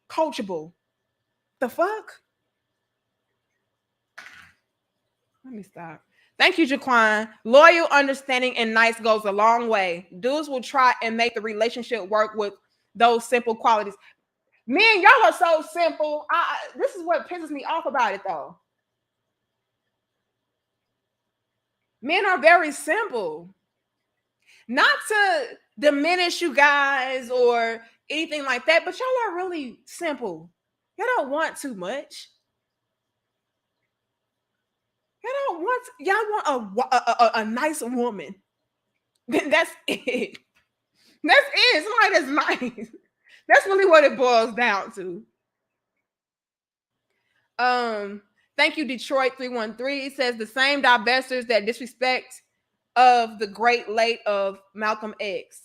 A: coachable? The fuck? Let me stop. Thank you, Jaquan. Loyal, understanding, and nice goes a long way. Dudes will try and make the relationship work with those simple qualities. Men, y'all are so simple. This is what pisses me off about it, though. Men are very simple. Not to diminish you guys or anything like that, but y'all are really simple. Y'all don't want too much. Y'all want a nice woman. That's it. That's it. Somebody that's nice. That's really what it boils down to. Thank you, Detroit 313. It says the same divestors that disrespect of the great late of Malcolm X.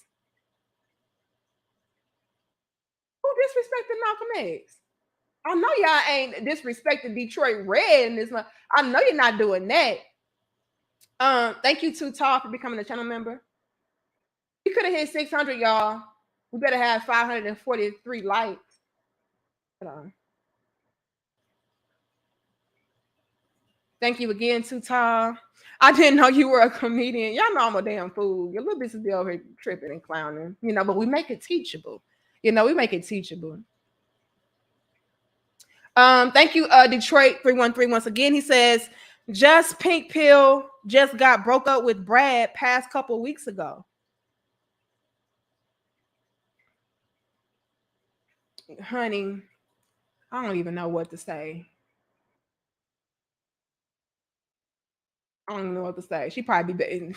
A: Who disrespected Malcolm X? I know y'all ain't disrespecting Detroit Red in this one. I know you're not doing that. Thank you, Too Tall, for becoming a channel member. We could have hit 600, y'all. We better have 543 likes. Hold on. Thank you again, Too Tall. I didn't know you were a comedian. Y'all know I'm a damn fool. Your little bitch is over here tripping and clowning, but we make it teachable. We make it teachable. Thank you, Detroit 313 once again. He says, just Pink Pill just got broke up with Brad past couple weeks ago. Honey, I don't even know what to say. I don't know what to say. She probably be,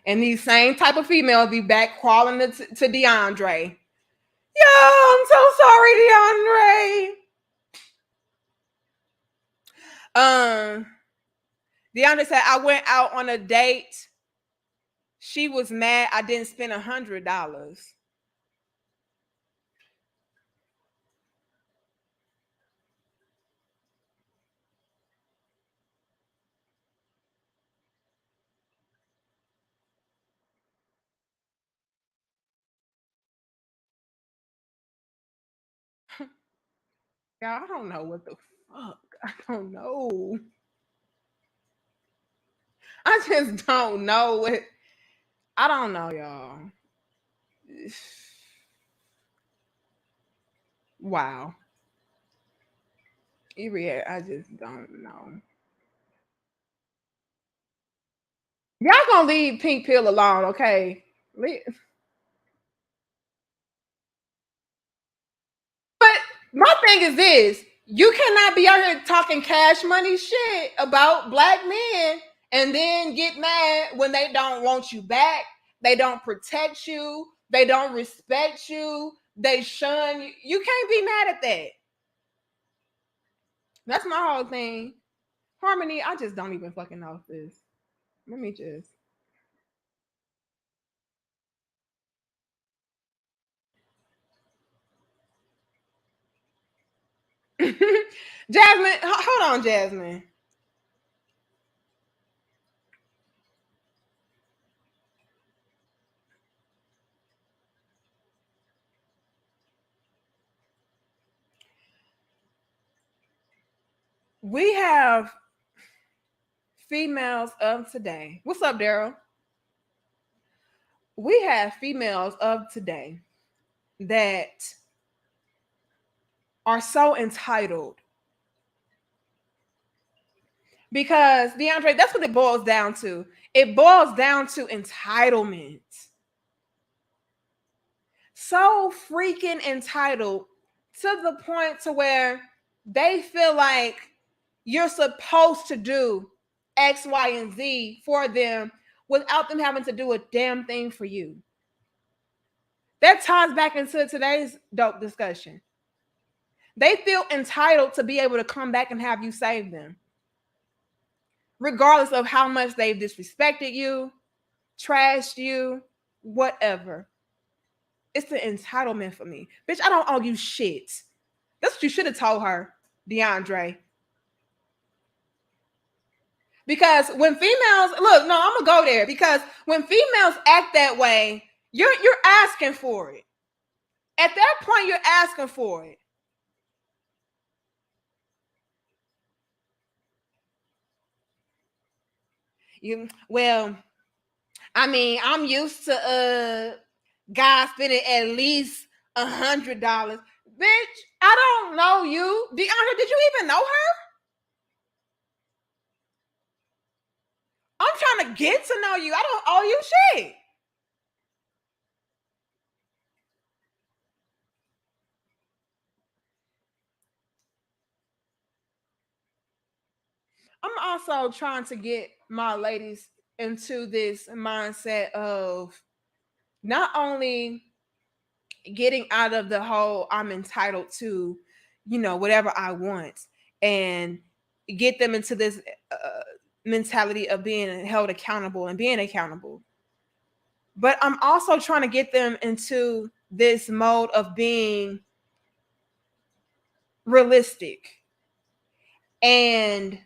A: and these same type of females be back crawling to DeAndre. Yo, I'm so sorry, DeAndre. DeAndre said, I went out on a date. She was mad I didn't spend $100. Y'all, I don't know what the fuck. I don't know. I just don't know what. I don't know, y'all. Wow. I just don't know. Y'all gonna leave Pink Pill alone, okay? But my thing is this: You cannot be out here talking cash money shit about black men and then get mad when they don't want you back. They don't protect you. They don't respect you. They shun you. You can't be mad at that. That's my whole thing. Harmony, I just don't even fucking know this. Let me just. Jasmine, hold on, Jasmine. We have females of today. What's up, Daryl? We have females of today that are so entitled because DeAndre, that's what it boils down to. It boils down to entitlement. So freaking entitled to the point to where they feel like you're supposed to do X, Y, and Z for them without them having to do a damn thing for you. That ties back into today's dope discussion. They feel entitled to be able to come back and have you save them, regardless of how much they've disrespected you, trashed you, whatever. It's the entitlement for me. Bitch, I don't owe you shit. That's what you should have told her, DeAndre. Because when females look, no, I'm gonna go there because when females act that way, you're asking for it. At that point, you're asking for it. Well, I mean, I'm used to guys spending at least $100. Bitch, I don't know you. DeAndre, did you even know her? I'm trying to get to know you. I don't owe you shit. I'm also trying to get my ladies into this mindset of not only getting out of the whole I'm entitled to, whatever I want, and get them into this mentality of being held accountable and being accountable. But I'm also trying to get them into this mode of being realistic and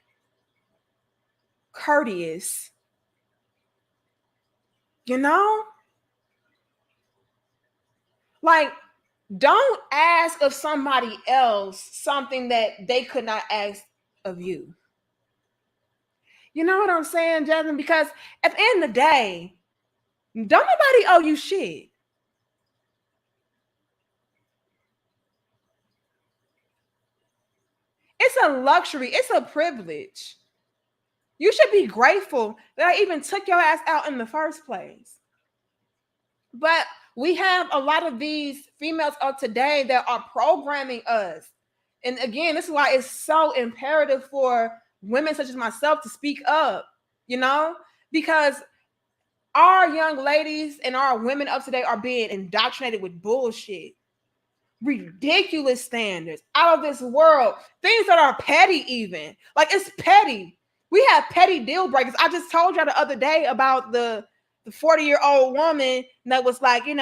A: courteous, you know? Like, don't ask of somebody else something that they could not ask of you. You know what I'm saying, Jasmine? Because at the end of the day, don't nobody owe you shit. It's a luxury, it's a privilege. You should be grateful that I even took your ass out in the first place. But we have a lot of these females of today that are programming us. And again, this is why it's so imperative for women such as myself to speak up, you know, because our young ladies and our women of today are being indoctrinated with bullshit, ridiculous standards, out of this world, things that are petty, even. Like, it's petty. We have petty deal breakers. I just told y'all the other day about the 40-year-old woman that was like, he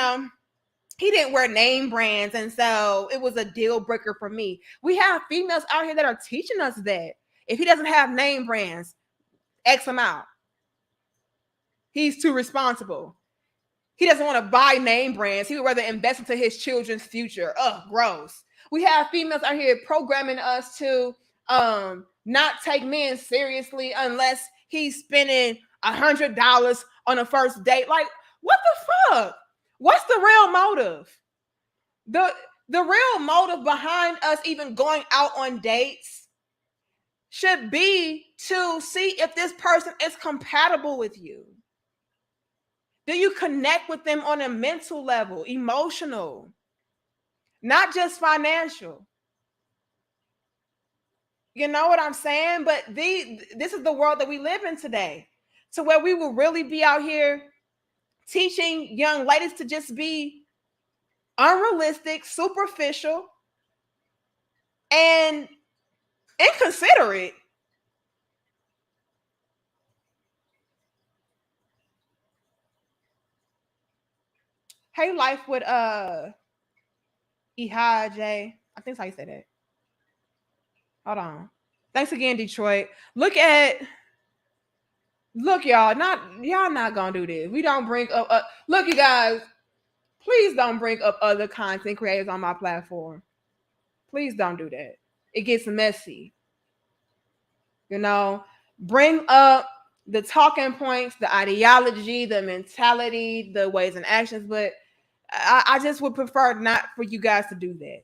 A: didn't wear name brands, and so it was a deal breaker for me. We have females out here that are teaching us that if he doesn't have name brands, X him out. He's too responsible. He doesn't want to buy name brands. He would rather invest into his children's future. Ugh, gross. We have females out here programming us to not take men seriously unless he's spending $100 on a first date. Like, what the fuck? What's the real motive? The real motive behind us even going out on dates should be to see if this person is compatible with you. Do you connect with them on a mental level, emotional, not just financial? You know what I'm saying? But this is the world that we live in today, to where we will really be out here teaching young ladies to just be unrealistic, superficial, and inconsiderate. Hey, life with Ihaj. I think that's how you say that. Hold on. Thanks again, Detroit. Look, y'all not gonna do this. We don't bring up look, you guys, please don't bring up other content creators on my platform. Please don't do that. It gets messy. You know, bring up the talking points, the ideology, the mentality, the ways and actions, but I just would prefer not for you guys to do that.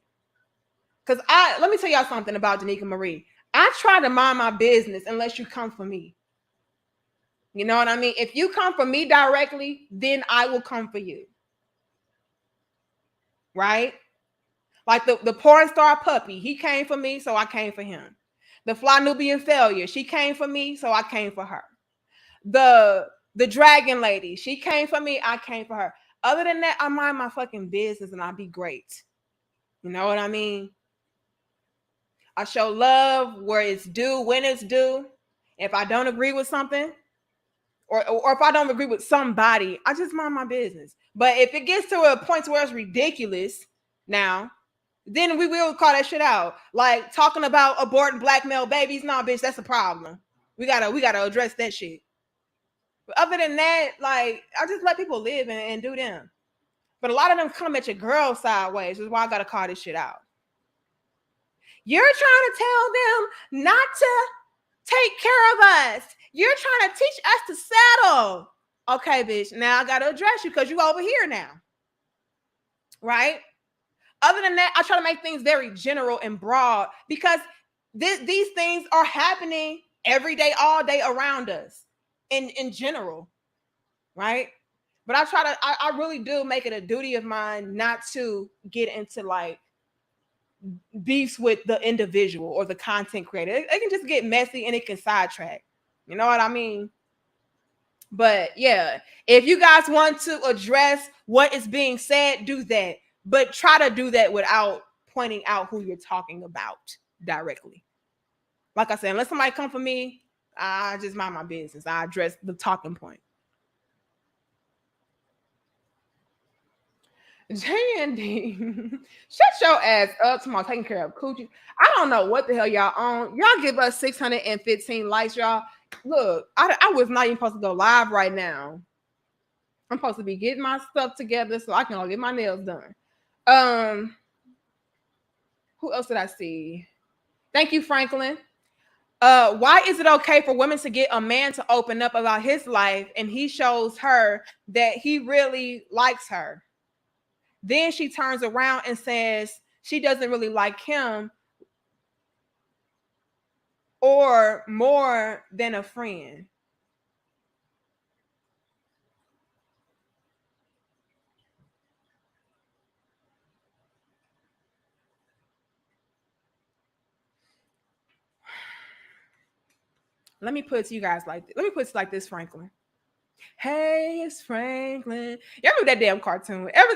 A: Because let me tell y'all something about Danica Marie. I try to mind my business unless you come for me. You know what I mean? If you come for me directly, then I will come for you. Right? Like the porn star puppy, he came for me, so I came for him. The Fly Nubian failure, she came for me, so I came for her. The dragon lady, she came for me, I came for her. Other than that, I mind my fucking business and I'll be great. You know what I mean? I show love where it's due, when it's due. If I don't agree with something, or if I don't agree with somebody, I just mind my business. But if it gets to a point where it's ridiculous now, then we will call that shit out. Like talking about aborting black male babies. No, bitch, that's a problem. We gotta address that shit. But other than that, like I just let people live and do them. But a lot of them come at your girl sideways, which is why I gotta call this shit out. You're trying to tell them not to take care of us. You're trying to teach us to settle. Okay, bitch. Now I gotta address you because you over here now. Right? Other than that, I try to make things very general and broad because these things are happening every day, all day around us in general, right? But I really do make it a duty of mine not to get into like beefs with the individual or the content creator. It can just get messy and it can sidetrack. You know what I mean? But yeah, if you guys want to address what is being said, do that. But try to do that without pointing out who you're talking about directly. Like I said, unless somebody come for me, I just mind my business. I address the talking point. J&D, shut your ass up tomorrow taking care of coochie. I don't know what the hell y'all on. Y'all give us 615 likes, y'all. Look, I was not even supposed to go live right now. I'm supposed to be getting my stuff together so I can go get my nails done. Who else did I see? Thank you, Franklin. Why is it okay for women to get a man to open up about his life and he shows her that he really likes her? Then she turns around and says she doesn't really like him or more than a friend. Let me put it to you guys like this. Let me put it like this, Franklin. Hey, it's Franklin. You remember that damn cartoon? Every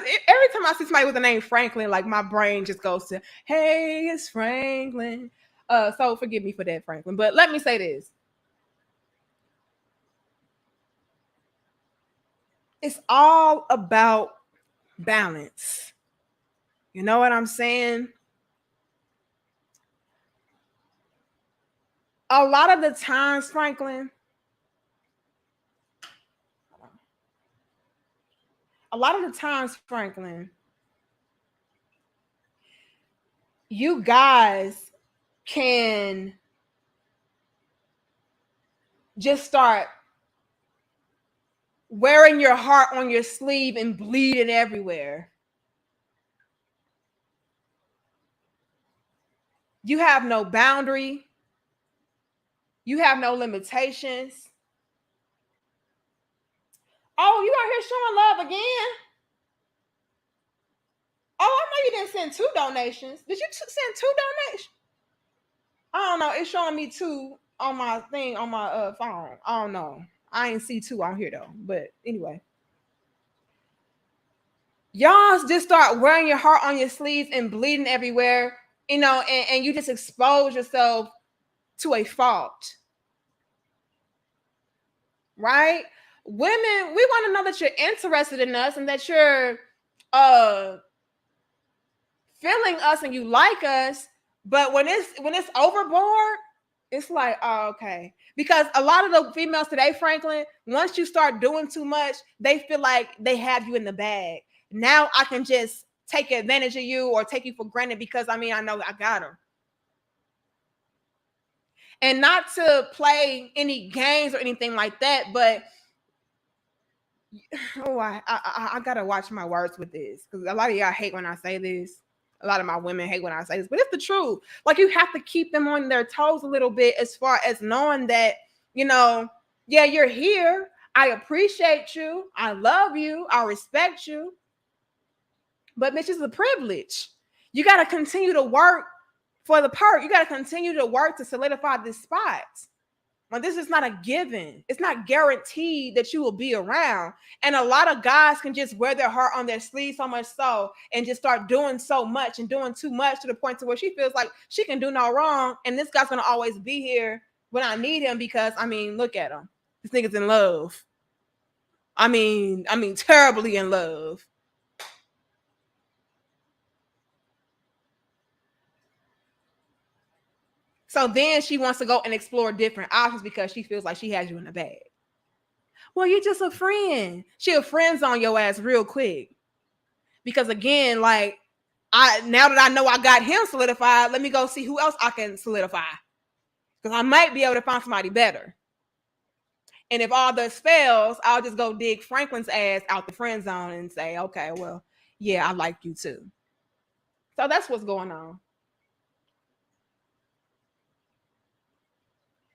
A: time I see somebody with the name Franklin, like my brain just goes to, hey, it's Franklin. So forgive me for that, Franklin. But let me say this. It's all about balance. You know what I'm saying? A lot of the times, Franklin, a lot of the times, Franklin, you guys can just start wearing your heart on your sleeve and bleeding everywhere. You have no boundary. You have no limitations. Oh, you out here showing love again? Oh, I know you didn't send 2 donations. Did you send 2 donations? I don't know. It's showing me 2 on my thing on my phone. I don't know. I ain't see 2 on here though. But anyway, y'all just start wearing your heart on your sleeves and bleeding everywhere, and you just expose yourself to a fault, right? Women, we want to know that you're interested in us and that you're uh feeling us and you like us, but when it's overboard, it's like, oh, okay. Because a lot of the females today, Franklin, once you start doing too much, they feel like they have you in the bag. Now I can just take advantage of you or take you for granted because I know I got her. And not to play any games or anything like that, but oh, I gotta watch my words with this because a lot of y'all hate when I say this. A lot of my women hate when I say this, but it's the truth. Like you have to keep them on their toes a little bit as far as knowing that, yeah, you're here. I appreciate you. I love you. I respect you. But bitch, it's a privilege. You got to continue to work for the perk. You got to continue to work to solidify this spot. Like this is not a given. It's not guaranteed that you will be around. And a lot of guys can just wear their heart on their sleeve so much so and just start doing so much and doing too much to the point to where she feels like she can do no wrong. And this guy's gonna always be here when I need him because look at him. This nigga's in love. Terribly in love. So then she wants to go and explore different options because she feels like she has you in the bag. Well, you're just a friend. She'll friend zone your ass real quick. Because again, like now that I know I got him solidified, let me go see who else I can solidify. Because I might be able to find somebody better. And if all this fails, I'll just go dig Franklin's ass out the friend zone and say, okay, well, yeah, I like you too. So that's what's going on.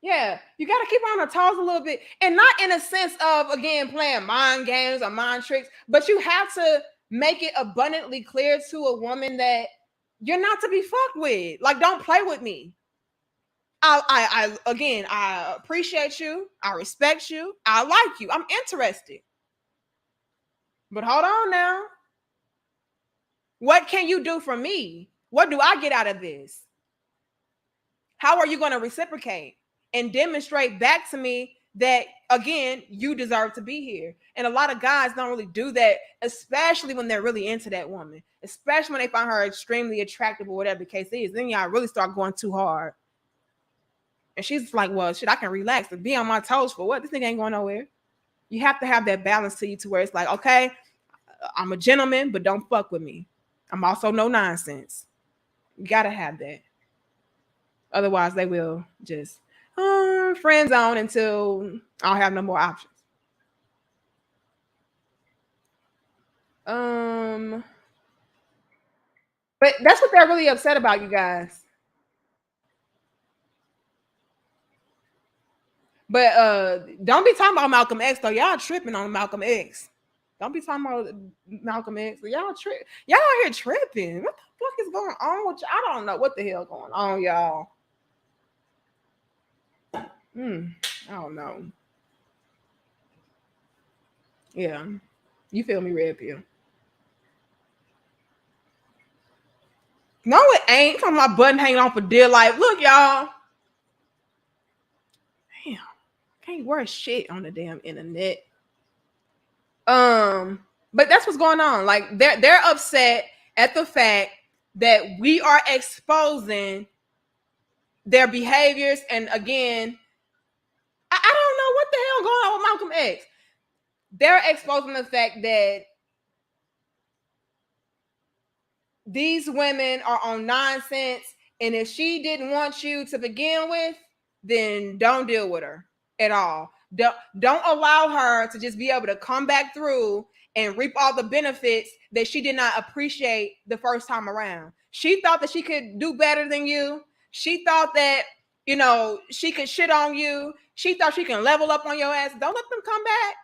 A: Yeah, you got to keep on the toes a little bit, and not in a sense of again playing mind games or mind tricks, but you have to make it abundantly clear to a woman that you're not to be fucked with. Like, don't play with me. I appreciate you. I respect you. I like you. I'm interested. But hold on now. What can you do for me? What do I get out of this? How are you going to reciprocate and demonstrate back to me that, again, you deserve to be here? And a lot of guys don't really do that, especially when they're really into that woman, especially when they find her extremely attractive or whatever the case is. Then y'all really start going too hard. And she's like, well, shit, I can relax and be on my toes for what? This nigga ain't going nowhere. You have to have that balance to you to where it's like, okay, I'm a gentleman, but don't fuck with me. I'm also no nonsense. You got to have that. Otherwise, they will just friend zone until I'll have no more options. But that's what they're really upset about, you guys. But don't be talking about Malcolm X though. Y'all tripping on Malcolm X. Don't be talking about Malcolm X. Y'all trip. Y'all out here tripping. What the fuck is going on with y'all? I don't know what the hell going on, y'all. I don't know. Yeah. You feel me, Red Pill? No, it ain't. Talking my button hanging off a dear life. Look, y'all. Damn. Can't wear shit on the damn internet. But that's what's going on. Like they're upset at the fact that we are exposing their behaviors. And again, I don't know what the hell going on with Malcolm X. They're exposing the fact that these women are on nonsense. And if she didn't want you to begin with, then don't deal with her at all. Don't allow her to just be able to come back through and reap all the benefits that she did not appreciate the first time around. She thought that she could do better than you. She thought that, she could shit on you. She thought she can level up on your ass. Don't let them come back.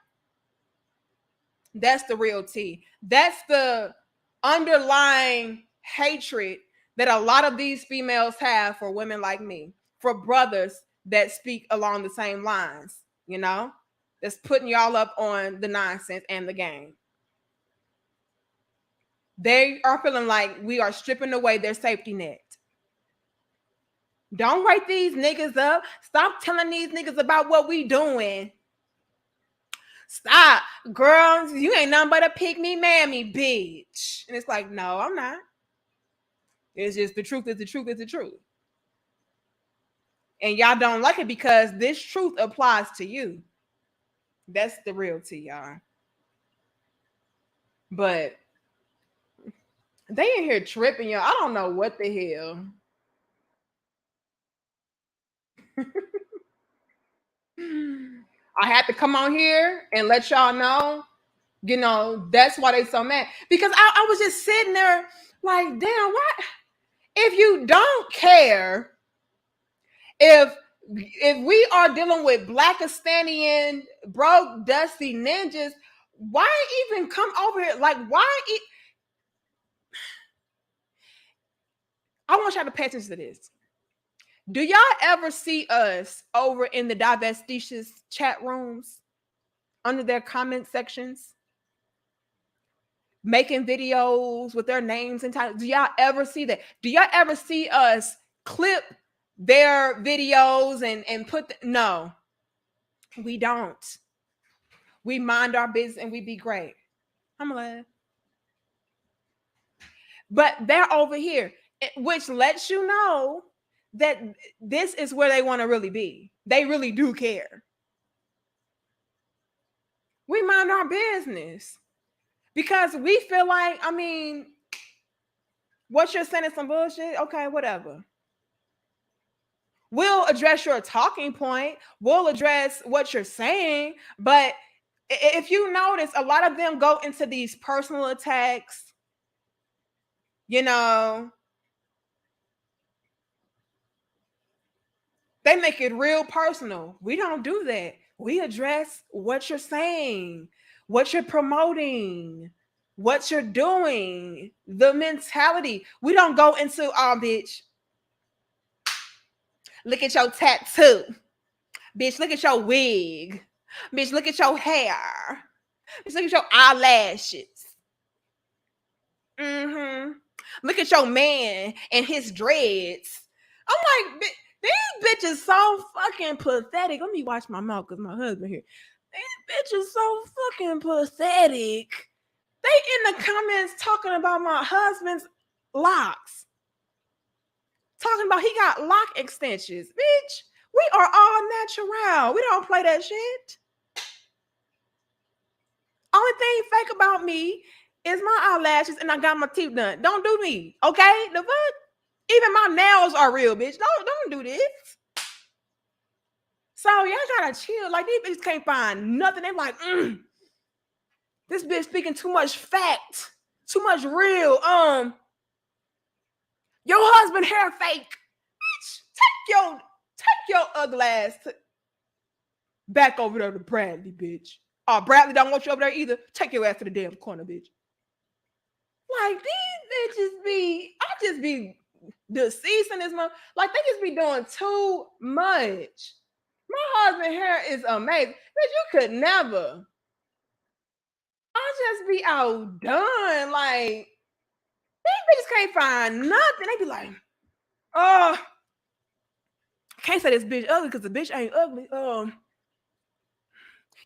A: That's the real tea. That's the underlying hatred that a lot of these females have for women like me. for brothers that speak along the same lines, you know, that's putting y'all up on the nonsense and the game. They are feeling like we are stripping away their safety net. Don't write these niggas up. Stop telling these niggas about what we doing. Stop. Girls, you ain't nothing but a pick-me mammy, bitch. And it's like, no, I'm not. It's just the truth is the truth is the truth. And y'all don't like it because this truth applies to you. That's the real tea, y'all. But they in here tripping, y'all. I don't know what the hell. I had to come on here and let y'all know, you know, that's why they so mad. Because I was just sitting there like, damn, what? If you don't care, if we are dealing with Blackistanian, broke, dusty ninjas, why even come over here? Like, why? I want y'all to pay attention to this. Do y'all ever see us over in the divestitious chat rooms under their comment sections making videos with their names and titles? Do y'all ever see that? Do y'all ever see us clip their videos and put no, we don't. We mind our business and we be great. I'm glad. But they're over here, which lets you know that this is where they want to really be. They really do care. We mind our business because we feel like, I mean, what you're saying is some bullshit. Okay, whatever. We'll address your talking point. We'll address what you're saying. But if you notice, a lot of them go into these personal attacks, you know, they make it real personal. We don't do that. We address what you're saying, what you're promoting, what you're doing, the mentality. We don't go into, oh, bitch, look at your tattoo. Bitch, look at your wig. Bitch, look at your hair. Bitch, look at your eyelashes. Mm-hmm. Look at your man and his dreads. I'm like, these bitches so fucking pathetic. Let me watch my mouth because my husband here. These bitches so fucking pathetic. They in the comments talking about my husband's locks. Talking about he got lock extensions. Bitch, we are all natural. We don't play that shit. Only thing fake about me is my eyelashes and I got my teeth done. Don't do me, okay? The fuck? Even my nails are real, bitch. Don't do this. So y'all gotta chill. Like these bitches can't find nothing. They like, this bitch speaking too much fact, too much real. Your husband hair fake. Bitch, take your ugly ass back over there to Bradley, bitch. Oh, Bradley don't want you over there either. Take your ass to the damn corner, bitch. Like these bitches I just be deceased in this month. Like they just be doing too much. My husband hair is amazing. Bitch, you could never. I just be outdone. Like these bitches can't find nothing. They be like, oh, I can't say this bitch ugly because the bitch ain't ugly.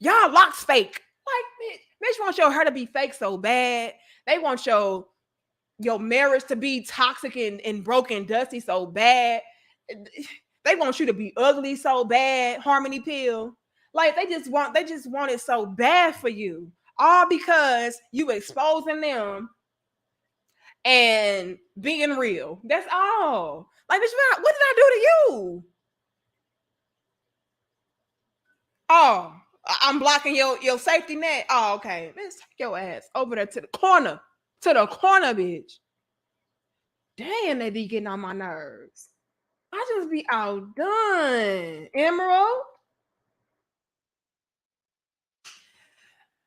A: Y'all locks fake. Like, bitch want your hair to be fake so bad. They want your marriage to be toxic and broken, dusty so bad. They want you to be ugly so bad. Harmony pill. Like they just want it so bad for you. All because you exposing them and being real. That's all. Like, bitch, what did I do to you? Oh, I'm blocking your safety net. Oh, okay. Let's take your ass over there to the corner. To the corner, bitch. Damn, they be getting on my nerves. I just be outdone. Emerald.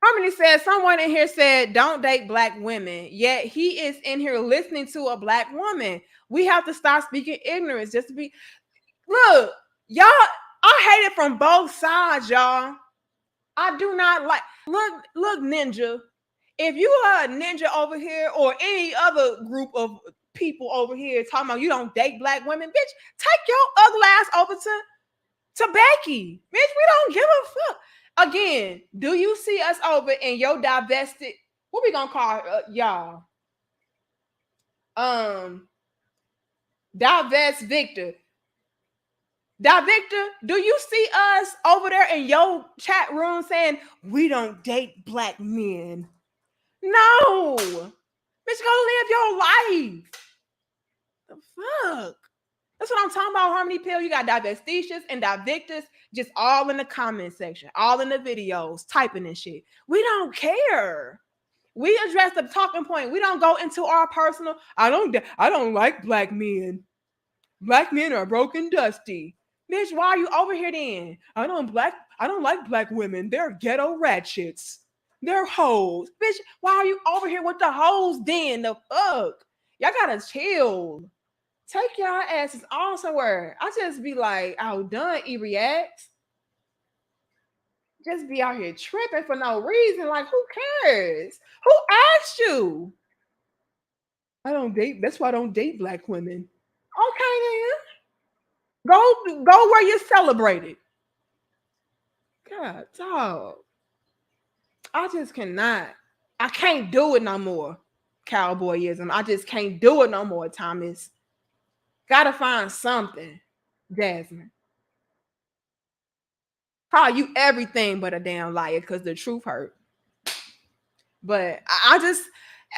A: Harmony says someone in here said don't date black women, yet he is in here listening to a black woman. We have to stop speaking ignorance just to be. Look, y'all, I hate it from both sides, y'all. I do not like. Look, Ninja. If you are a ninja over here or any other group of people over here talking about you don't date black women, bitch, take your ugly ass over to Becky. Bitch, we don't give a fuck. Again, do you see us over in your divested? What we gonna call y'all? Divest Victor. Victor, do you see us over there in your chat room saying we don't date black men? No. Bitch, go live your life. The fuck? That's what I'm talking about, Harmony Pill. You got divestitious and divictus just all in the comment section, all in the videos, typing and shit. We don't care. We address the talking point. We don't go into our personal. I don't like black men. Black men are broken dusty. Bitch, why are you over here then? I don't like black women. They're ghetto ratchets. They're hoes. Bitch, why are you over here with the hoes then? The fuck? Y'all gotta chill. Take y'all asses on somewhere. I just be like outdone, e-reacts. Just be out here tripping for no reason. Like, who cares? Who asked you? I don't date. That's why I don't date black women. Okay, then. Go where you're celebrated. God, dog. I just cannot. I can't do it no more. Cowboyism. I just can't do it no more, Thomas. Gotta find something, Jasmine. Call you everything but a damn liar because the truth hurt. But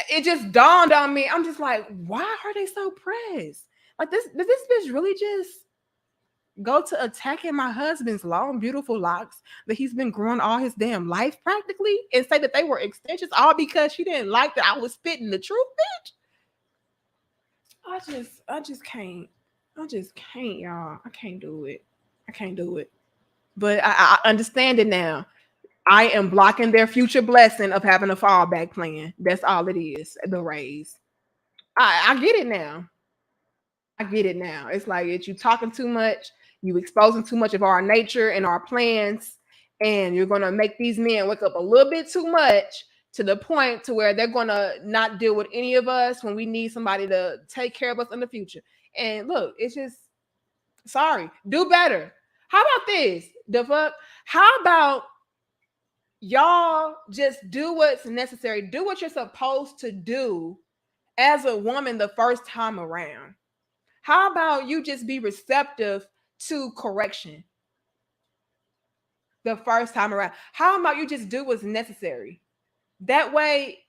A: it just dawned on me. I'm just like, why are they so pressed? Like this, did this bitch really just go to attacking my husband's long, beautiful locks that he's been growing all his damn life practically and say that they were extensions all because she didn't like that I was spitting the truth, bitch? I just can't. I just can't, y'all. I can't do it. I can't do it. But I understand it now. I am blocking their future blessing of having a fallback plan. That's all it is. The raise. I get it now. I get it now. It's like it's you talking too much, you exposing too much of our nature and our plans, and you're gonna make these men wake up a little bit too much to the point to where they're gonna not deal with any of us when we need somebody to take care of us in the future. And look, it's just sorry, do better. How about this? The fuck? How about y'all just do what's necessary? Do what you're supposed to do as a woman the first time around. How about you just be receptive to correction the first time around? How about you just do what's necessary? That way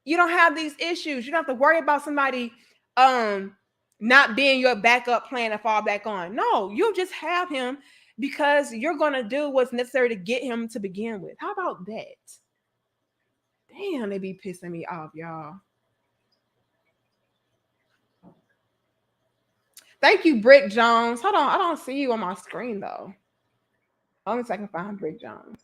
A: you don't have these issues. You don't have to worry about somebody not being your backup plan to fall back on. No, you'll just have him because you're going to do what's necessary to get him to begin with. How about that? Damn, they be pissing me off, y'all. Thank you, Brick Jones. Hold on, I don't see you on my screen though. Only so I can find Brick Jones.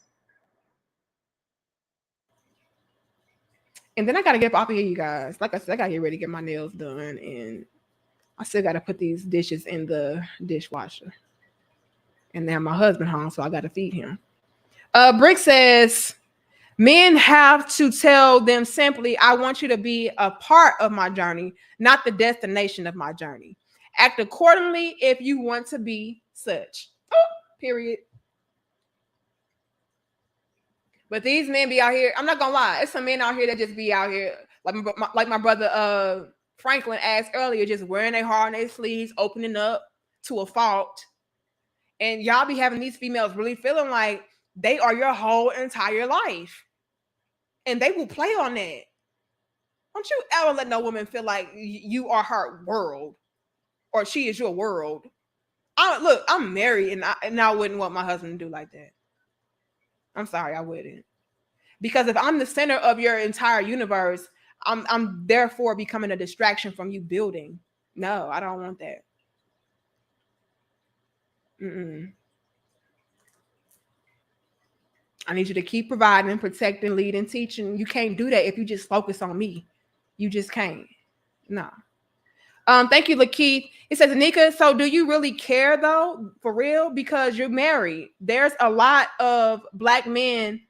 A: And then I gotta get up off of here, you guys. Like I said, I gotta get ready to get my nails done, and I still gotta put these dishes in the dishwasher. And now my husband home, so I gotta feed him. Brick says, men have to tell them simply, I want you to be a part of my journey, not the destination of my journey. Act accordingly if you want to be such. Period. But these men be out here. I'm not gonna lie. It's some men out here that just be out here, like my brother Franklin asked earlier, just wearing their heart on their sleeves, opening up to a fault. And y'all be having these females really feeling like they are your whole entire life. And they will play on that. Don't you ever let no woman feel like you are her world or she is your world. Look, I'm married and I wouldn't want my husband to do like that. I'm sorry, I wouldn't. Because if I'm the center of your entire universe, I'm therefore becoming a distraction from you building. No, I don't want that. I need you to keep providing, protecting, leading, teaching. You can't do that if you just focus on me. You just can't. No. Thank you, Lakeith. It says, Anika, so do you really care though, for real? Because you're married. There's a lot of black men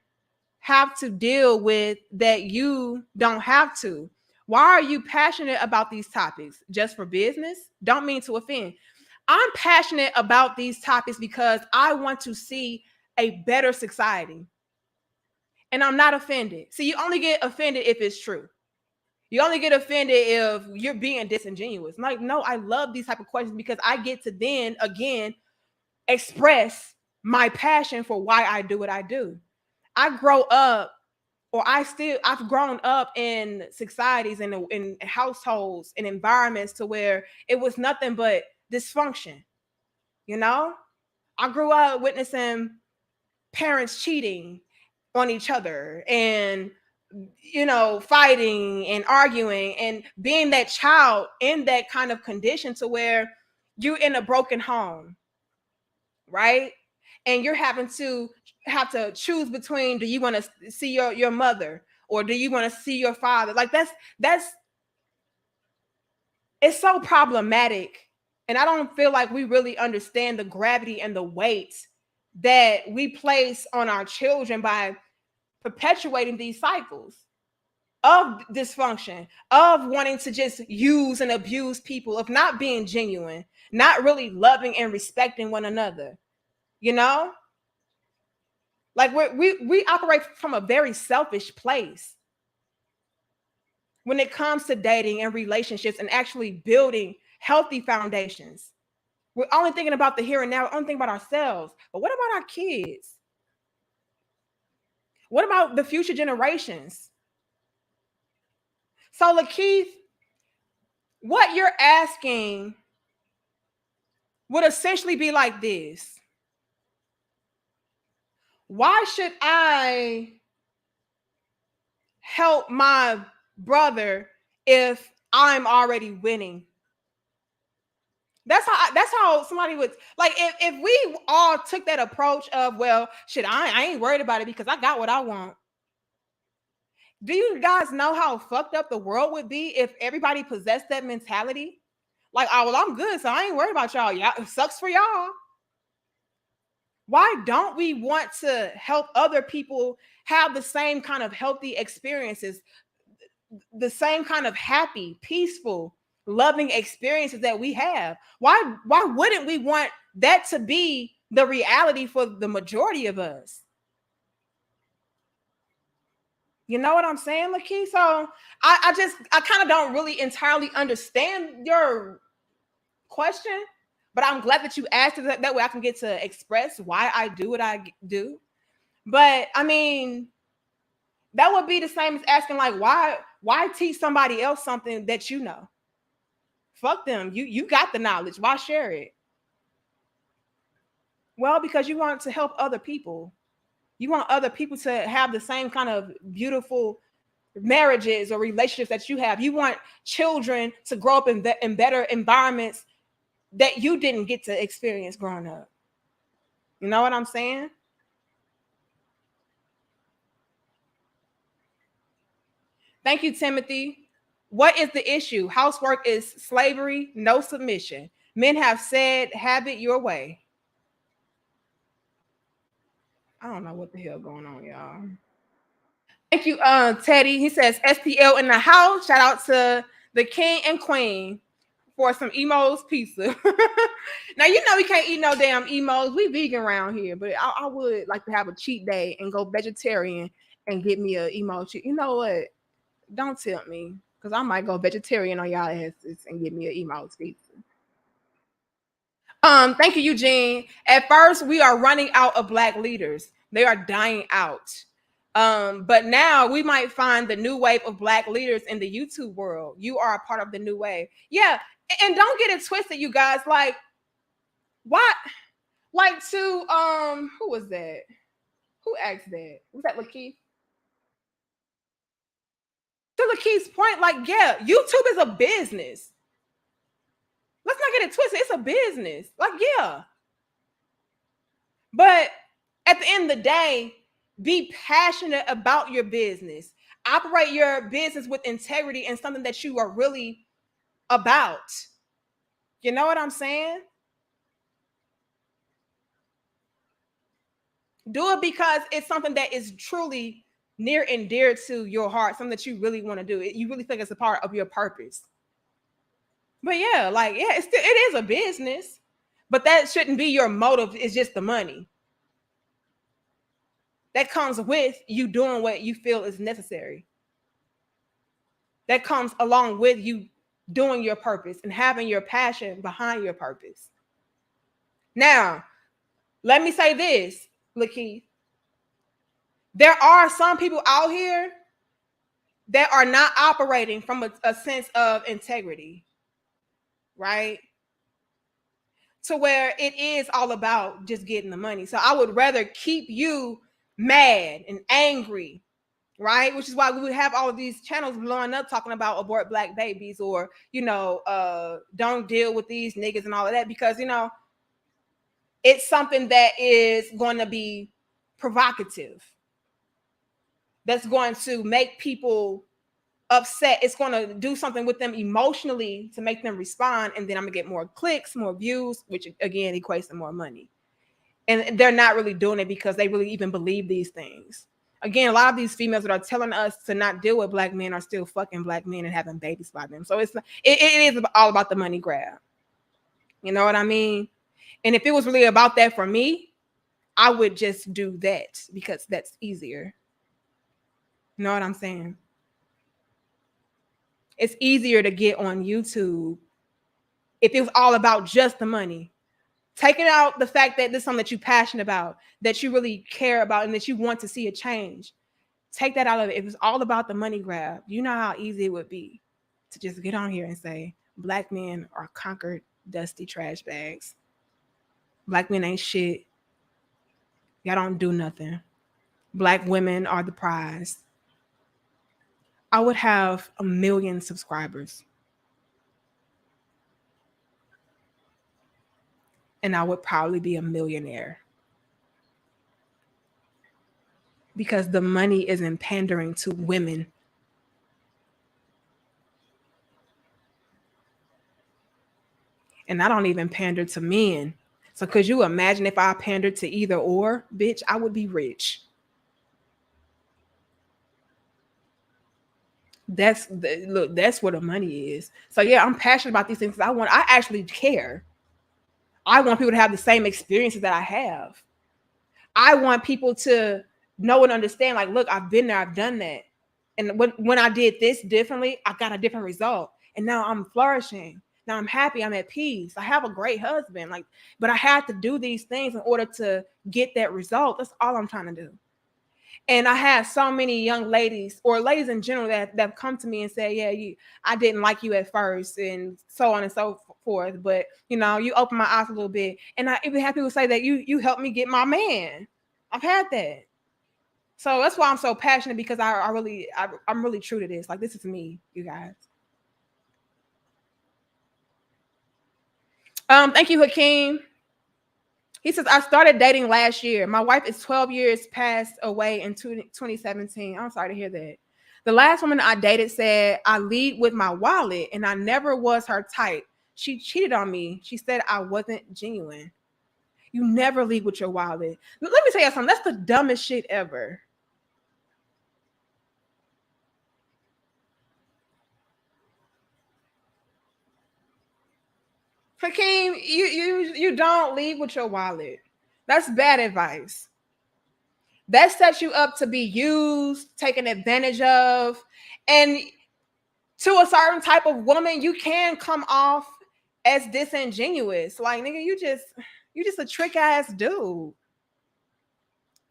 A: have to deal with that you don't have to. Why are you passionate about these topics? Just for business? Don't mean to offend. I'm passionate about these topics because I want to see a better society. And I'm not offended. See, you only get offended if it's true. You only get offended if you're being disingenuous. Like, no, I love these type of questions because I get to then again express my passion for why I do what I do. I grow up, or I've grown up in societies and in households and environments to where it was nothing but dysfunction. You know, I grew up witnessing parents cheating on each other and fighting and arguing and being that child in that kind of condition to where you're in a broken home, right? And you're have to choose between, do you want to see your mother or do you want to see your father? Like that's it's so problematic. And I don't feel like we really understand the gravity and the weight that we place on our children by perpetuating these cycles of dysfunction, of wanting to just use and abuse people, of not being genuine, not really loving and respecting one another. You know, like we operate from a very selfish place when it comes to dating and relationships and actually building healthy foundations. We're only thinking about the here and now, we're only thinking about ourselves. But what about our kids? What about the future generations? So, Lakeith, what you're asking would essentially be like this: why should I help my brother if I'm already winning? That's how somebody would, like, if we all took that approach of, well, shit, I ain't worried about it because I got what I want. Do you guys know how fucked up the world would be if everybody possessed that mentality? Like, oh, well, I'm good, so I ain't worried about y'all. Yeah, it sucks for y'all. Why don't we want to help other people have the same kind of healthy experiences, the same kind of happy, peaceful, loving experiences that we have? Why wouldn't we want that to be the reality for the majority of us? You know what I'm saying, Lakeith? So I kind of don't really entirely understand your question, but I'm glad that you asked it. That way I can get to express why I do what I do. But I mean, that would be the same as asking, like, why teach somebody else something that you know? Fuck them. You got the knowledge. Why share it? Well, because you want to help other people. You want other people to have the same kind of beautiful marriages or relationships that you have. You want children to grow up in better environments that you didn't get to experience growing up. You know what I'm saying? Thank you, Timothy. What is the issue? Housework is slavery, no submission. Men have said, have it your way. I don't know what the hell going on, y'all. Thank you, Teddy. He says STL in the house. Shout out to the king and queen for some Emo's pizza. Now, you know we can't eat no damn Emo's. We vegan around here, but I would like to have a cheat day and go vegetarian and get me a Emo cheat. You know what? Don't tempt me, because I might go vegetarian on y'all asses and get me an Emo's pizza. Thank you, Eugene. At first, we are running out of black leaders. They are dying out. But now we might find the new wave of black leaders in the YouTube world. You are a part of the new wave. Yeah. And don't get it twisted, you guys. Like, what? Like, to who was that? Who asked that? Was that Lakeith? To Lakeith's point, like, yeah, YouTube is a business. Let's not get it twisted. It's a business. Like, yeah. But at the end of the day, be passionate about your business. Operate your business with integrity and something that you are really about. You know what I'm saying? Do it because it's something that is truly near and dear to your heart, something that you really want to do. You really think it's a part of your purpose. But yeah, like yeah, it is a business, but that shouldn't be your motive. It's just the money that comes with you doing what you feel is necessary. That comes along with you doing your purpose and having your passion behind your purpose. Now, let me say this, Lakeith. There are some people out here that are not operating from a sense of integrity, right? To where it is all about just getting the money. So I would rather keep you mad and angry, right? Which is why we would have all of these channels blowing up talking about abort black babies or, don't deal with these niggas and all of that, because, it's something that is going to be provocative. That's going to make people upset. It's going to do something with them emotionally to make them respond, and then I'm gonna get more clicks, more views, which again equates to more money. And they're not really doing it because they really even believe these things. Again, a lot of these females that are telling us to not deal with black men are still fucking black men and having babies by them. So it is all about the money grab. You know what I mean? And if it was really about that for me, I would just do that because that's easier. You know what I'm saying? It's easier to get on YouTube if it was all about just the money. Taking out the fact that this is something that you're passionate about, that you really care about, and that you want to see a change. Take that out of it. If it's all about the money grab, you know how easy it would be to just get on here and say, black men are conquered, dusty trash bags. Black men ain't shit. Y'all don't do nothing. Black women are the prize. I would have 1 million subscribers. And I would probably be a millionaire. Because the money isn't pandering to women. And I don't even pander to men. So could you imagine if I pandered to either or, bitch, I would be rich. That's where the money is. So yeah, I'm passionate about these things. I actually care. I want people to have the same experiences that I have. I want people to know and understand, like, look, I've been there, I've done that. And when I did this differently, I got a different result. And now I'm flourishing. Now I'm happy, I'm at peace. I have a great husband. But I had to do these things in order to get that result. That's all I'm trying to do. And I have so many young ladies or ladies in general that come to me and say, yeah, I didn't like you at first and so on and so forth. But, you opened my eyes a little bit. And I even have people say that you helped me get my man. I've had that. So that's why I'm so passionate, because I'm really true to this. Like, this is me, you guys. Thank you, Hakeem. He says, I started dating last year. My wife is 12 years passed away in 2017. I'm sorry to hear that. The last woman I dated said I lead with my wallet and I never was her type. She cheated on me. She said I wasn't genuine. You never lead with your wallet. Let me tell you something. That's the dumbest shit ever. Hakeem, you don't lead with your wallet. That's bad advice. That sets you up to be used, taken advantage of, and to a certain type of woman, you can come off as disingenuous. Like, nigga, you just a trick ass dude.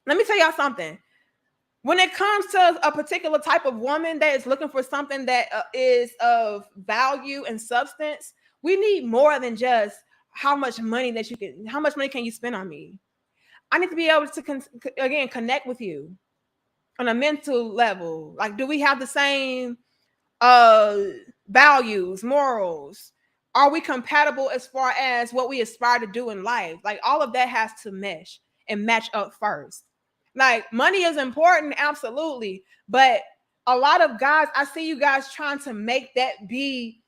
A: Let me tell y'all something. When it comes to a particular type of woman that is looking for something that is of value and substance, we need more than just how much money can you spend on me? I need to be able to again connect with you on a mental level. Like, do we have the same values, morals? Are we compatible as far as what we aspire to do in life? Like, all of that has to mesh and match up first. Like, money is important, absolutely, but a lot of guys, I see you guys trying to make that be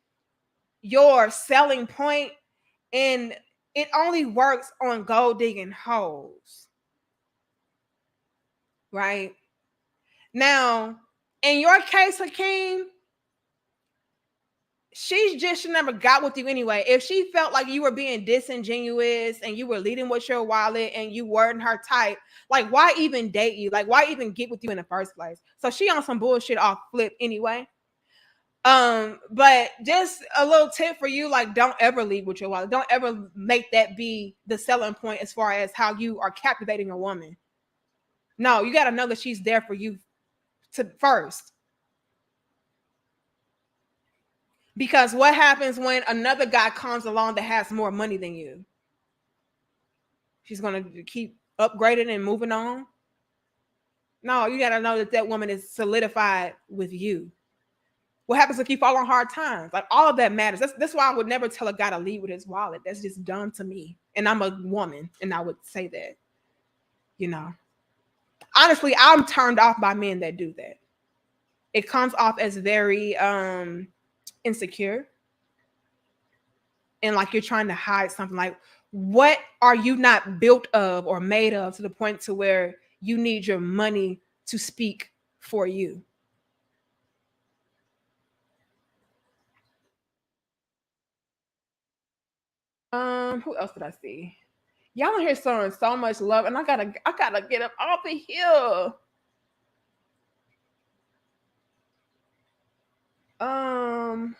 A: your selling point, and it only works on gold digging hoes, right? Now, in your case, Hakeem, she just should never got with you anyway. If she felt like you were being disingenuous and you were leading with your wallet and you weren't her type, like why even date you? Like why even get with you in the first place? So she on some bullshit off flip anyway. But just a little tip for you, like don't ever lead with your wallet. Don't ever make that be the selling point as far as how you are captivating a woman. No, you got to know that she's there for you to first. Because what happens when another guy comes along that has more money than you? She's going to keep upgrading and moving on. No, you got to know that that woman is solidified with you. What happens if you fall on hard times? Like all of that matters. That's why I would never tell a guy to lead with his wallet. That's just dumb to me. And I'm a woman, and I would say that, you know. Honestly, I'm turned off by men that do that. It comes off as very insecure and like you're trying to hide something. Like, what are you not built of or made of to the point to where you need your money to speak for you? Who else did I see? Y'all are here showing so much love, and I gotta get up off of here. Um,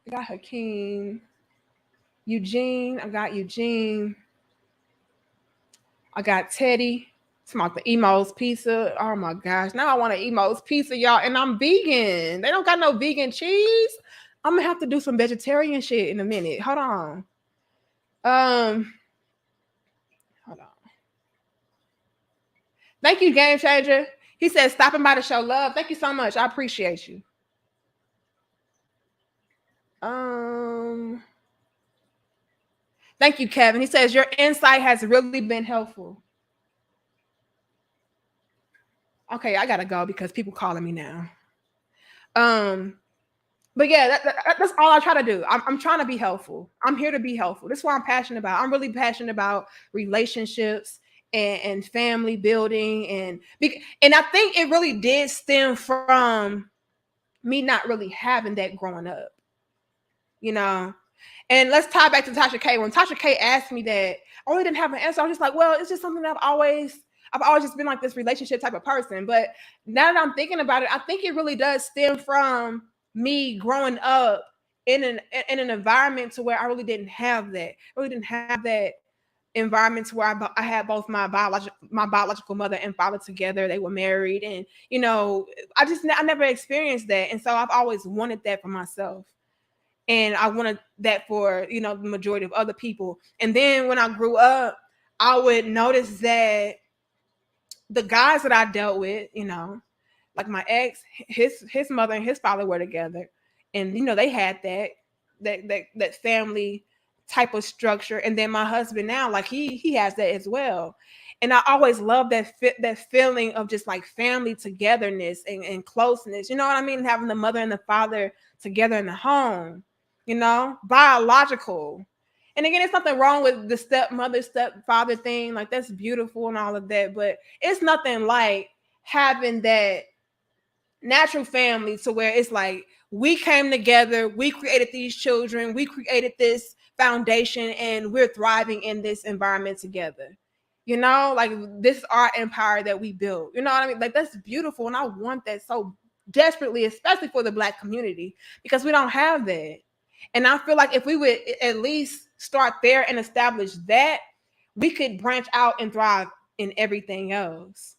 A: I got Hakeem, Eugene. I got Eugene. I got Teddy. It's about the Emo's pizza. Oh my gosh. Now I want an Emo's pizza, y'all. And I'm vegan. They don't got no vegan cheese. I'm gonna have to do some vegetarian shit in a minute. Hold on. Um, hold on. Thank you, Game Changer. He said stopping by to show love. Thank you so much. I appreciate you. Um, thank you, Kevin. He says your insight has really been helpful. Okay, I gotta go because people calling me now. Um, but yeah, that's all I try to do. I'm trying to be helpful. I'm here to be helpful. That's what I'm passionate about. I'm really passionate about relationships and family building and I think it really did stem from me not really having that growing up, you know. And let's tie back to Tasha K. When Tasha K asked me that, I really didn't have an answer. I was just like, well, it's just something that I've always just been like this relationship type of person. But now that I'm thinking about it, I think it really does stem from me growing up in an environment to where I really didn't have that. I really didn't have that environment to where I had both my biological mother and father together. They were married, and I never experienced that, and so I've always wanted that for myself. And I wanted that for the majority of other people. And then when I grew up, I would notice that the guys that I dealt with, like my ex, his mother and his father were together, and they had that family type of structure. And then my husband now, like he has that as well. And I always love that feeling of just like family togetherness and closeness. You know what I mean? Having the mother and the father together in the home, biological. And again, it's nothing wrong with the stepmother, stepfather thing. Like that's beautiful and all of that, but it's nothing like having that natural family to where it's like we came together, we created these children, we created this foundation, and we're thriving in this environment together. Like this is our empire that we built. You know what I mean? Like that's beautiful, and I want that so desperately, especially for the Black community, because we don't have that. And I feel like if we would at least start there and establish that, we could branch out and thrive in everything else.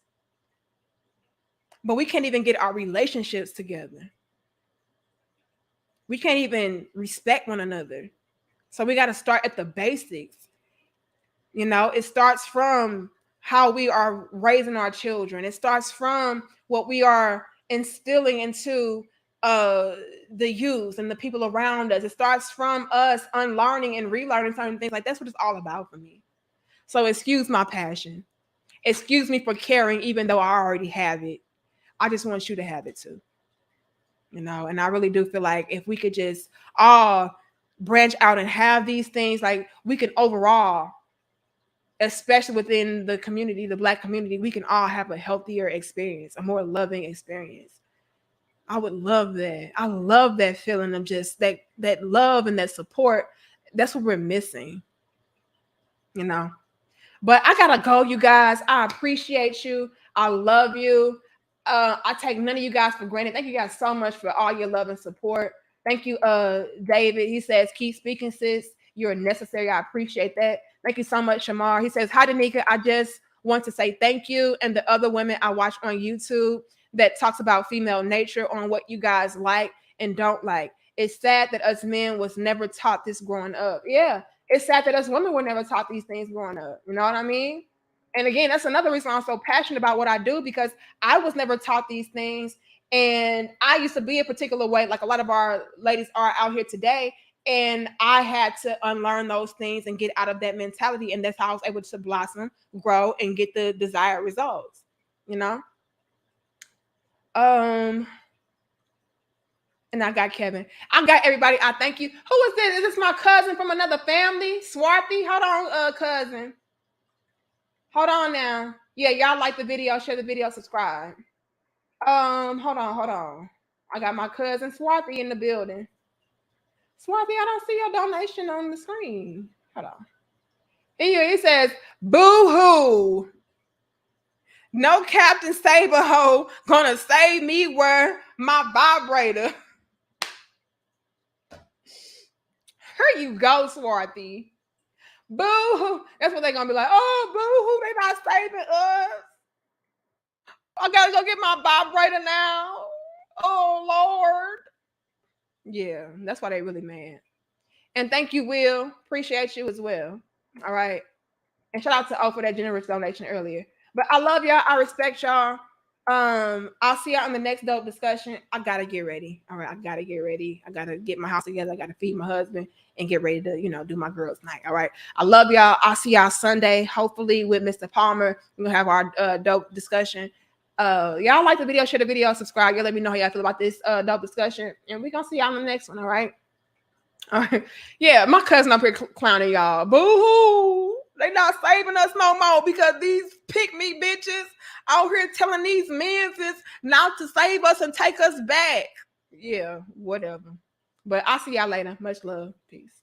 A: But we can't even get our relationships together. We can't even respect one another. So we got to start at the basics. It starts from how we are raising our children. It starts from what we are instilling into the youth and the people around us. It starts from us unlearning and relearning certain things. Like that's what it's all about for me. So excuse my passion. Excuse me for caring, even though I already have it. I just want you to have it too. And I really do feel like if we could just all branch out and have these things, like we can overall, especially within the community, the Black community, we can all have a healthier experience, a more loving experience. I would love that. I love that feeling of just that love and that support. That's what we're missing, you know. But I gotta go, you guys. I appreciate you. I love you. I take none of you guys for granted. Thank you guys so much for all your love and support. Thank you, David. He says, keep speaking, sis. You're necessary. I appreciate that. Thank you so much, Shamar. He says, hi, Danica. I just want to say thank you. And the other women I watch on YouTube that talks about female nature on what you guys like and don't like. It's sad that us men was never taught this growing up. Yeah, it's sad that us women were never taught these things growing up. You know what I mean? And again, that's another reason I'm so passionate about what I do, because I was never taught these things. And I used to be a particular way, like a lot of our ladies are out here today. And I had to unlearn those things and get out of that mentality. And that's how I was able to blossom, grow, and get the desired results, you know? And I got Kevin. I got everybody. I thank you. Who is this? Is this my cousin from another family? Swarthy? Hold on, cousin. Hold on now. Yeah, y'all like the video, share the video, subscribe. Hold on. I got my cousin Swarthy in the building. Swarthy, I don't see your donation on the screen. Hold on. Here he says, boo-hoo. No Captain Saberho gonna save me where my vibrator. Here you go, Swarthy. Boo-hoo. That's what they're gonna be like. Oh, boo-hoo, they not saving us. I gotta go get my vibrator now. Oh, Lord. Yeah, that's why they really mad. And thank you, Will. Appreciate you as well. All right. And shout out to O for that generous donation earlier. But I love y'all. I respect y'all. I'll see y'all in the next dope discussion. I gotta get ready. All right, I gotta get ready. I gotta get my house together. I gotta feed my husband and get ready to, do my girls' night. All right. I love y'all. I'll see y'all Sunday, hopefully with Mr. Palmer. We're gonna have our dope discussion. Y'all like the video, share the video, subscribe. Y'all let me know how y'all feel about this dope discussion. And we're gonna see y'all in the next one. All right. All right. Yeah, my cousin up here clowning y'all. Boo-hoo. They not saving us no more because these pick-me bitches out here telling these men not to save us and take us back. Yeah, whatever. But I'll see y'all later. Much love. Peace.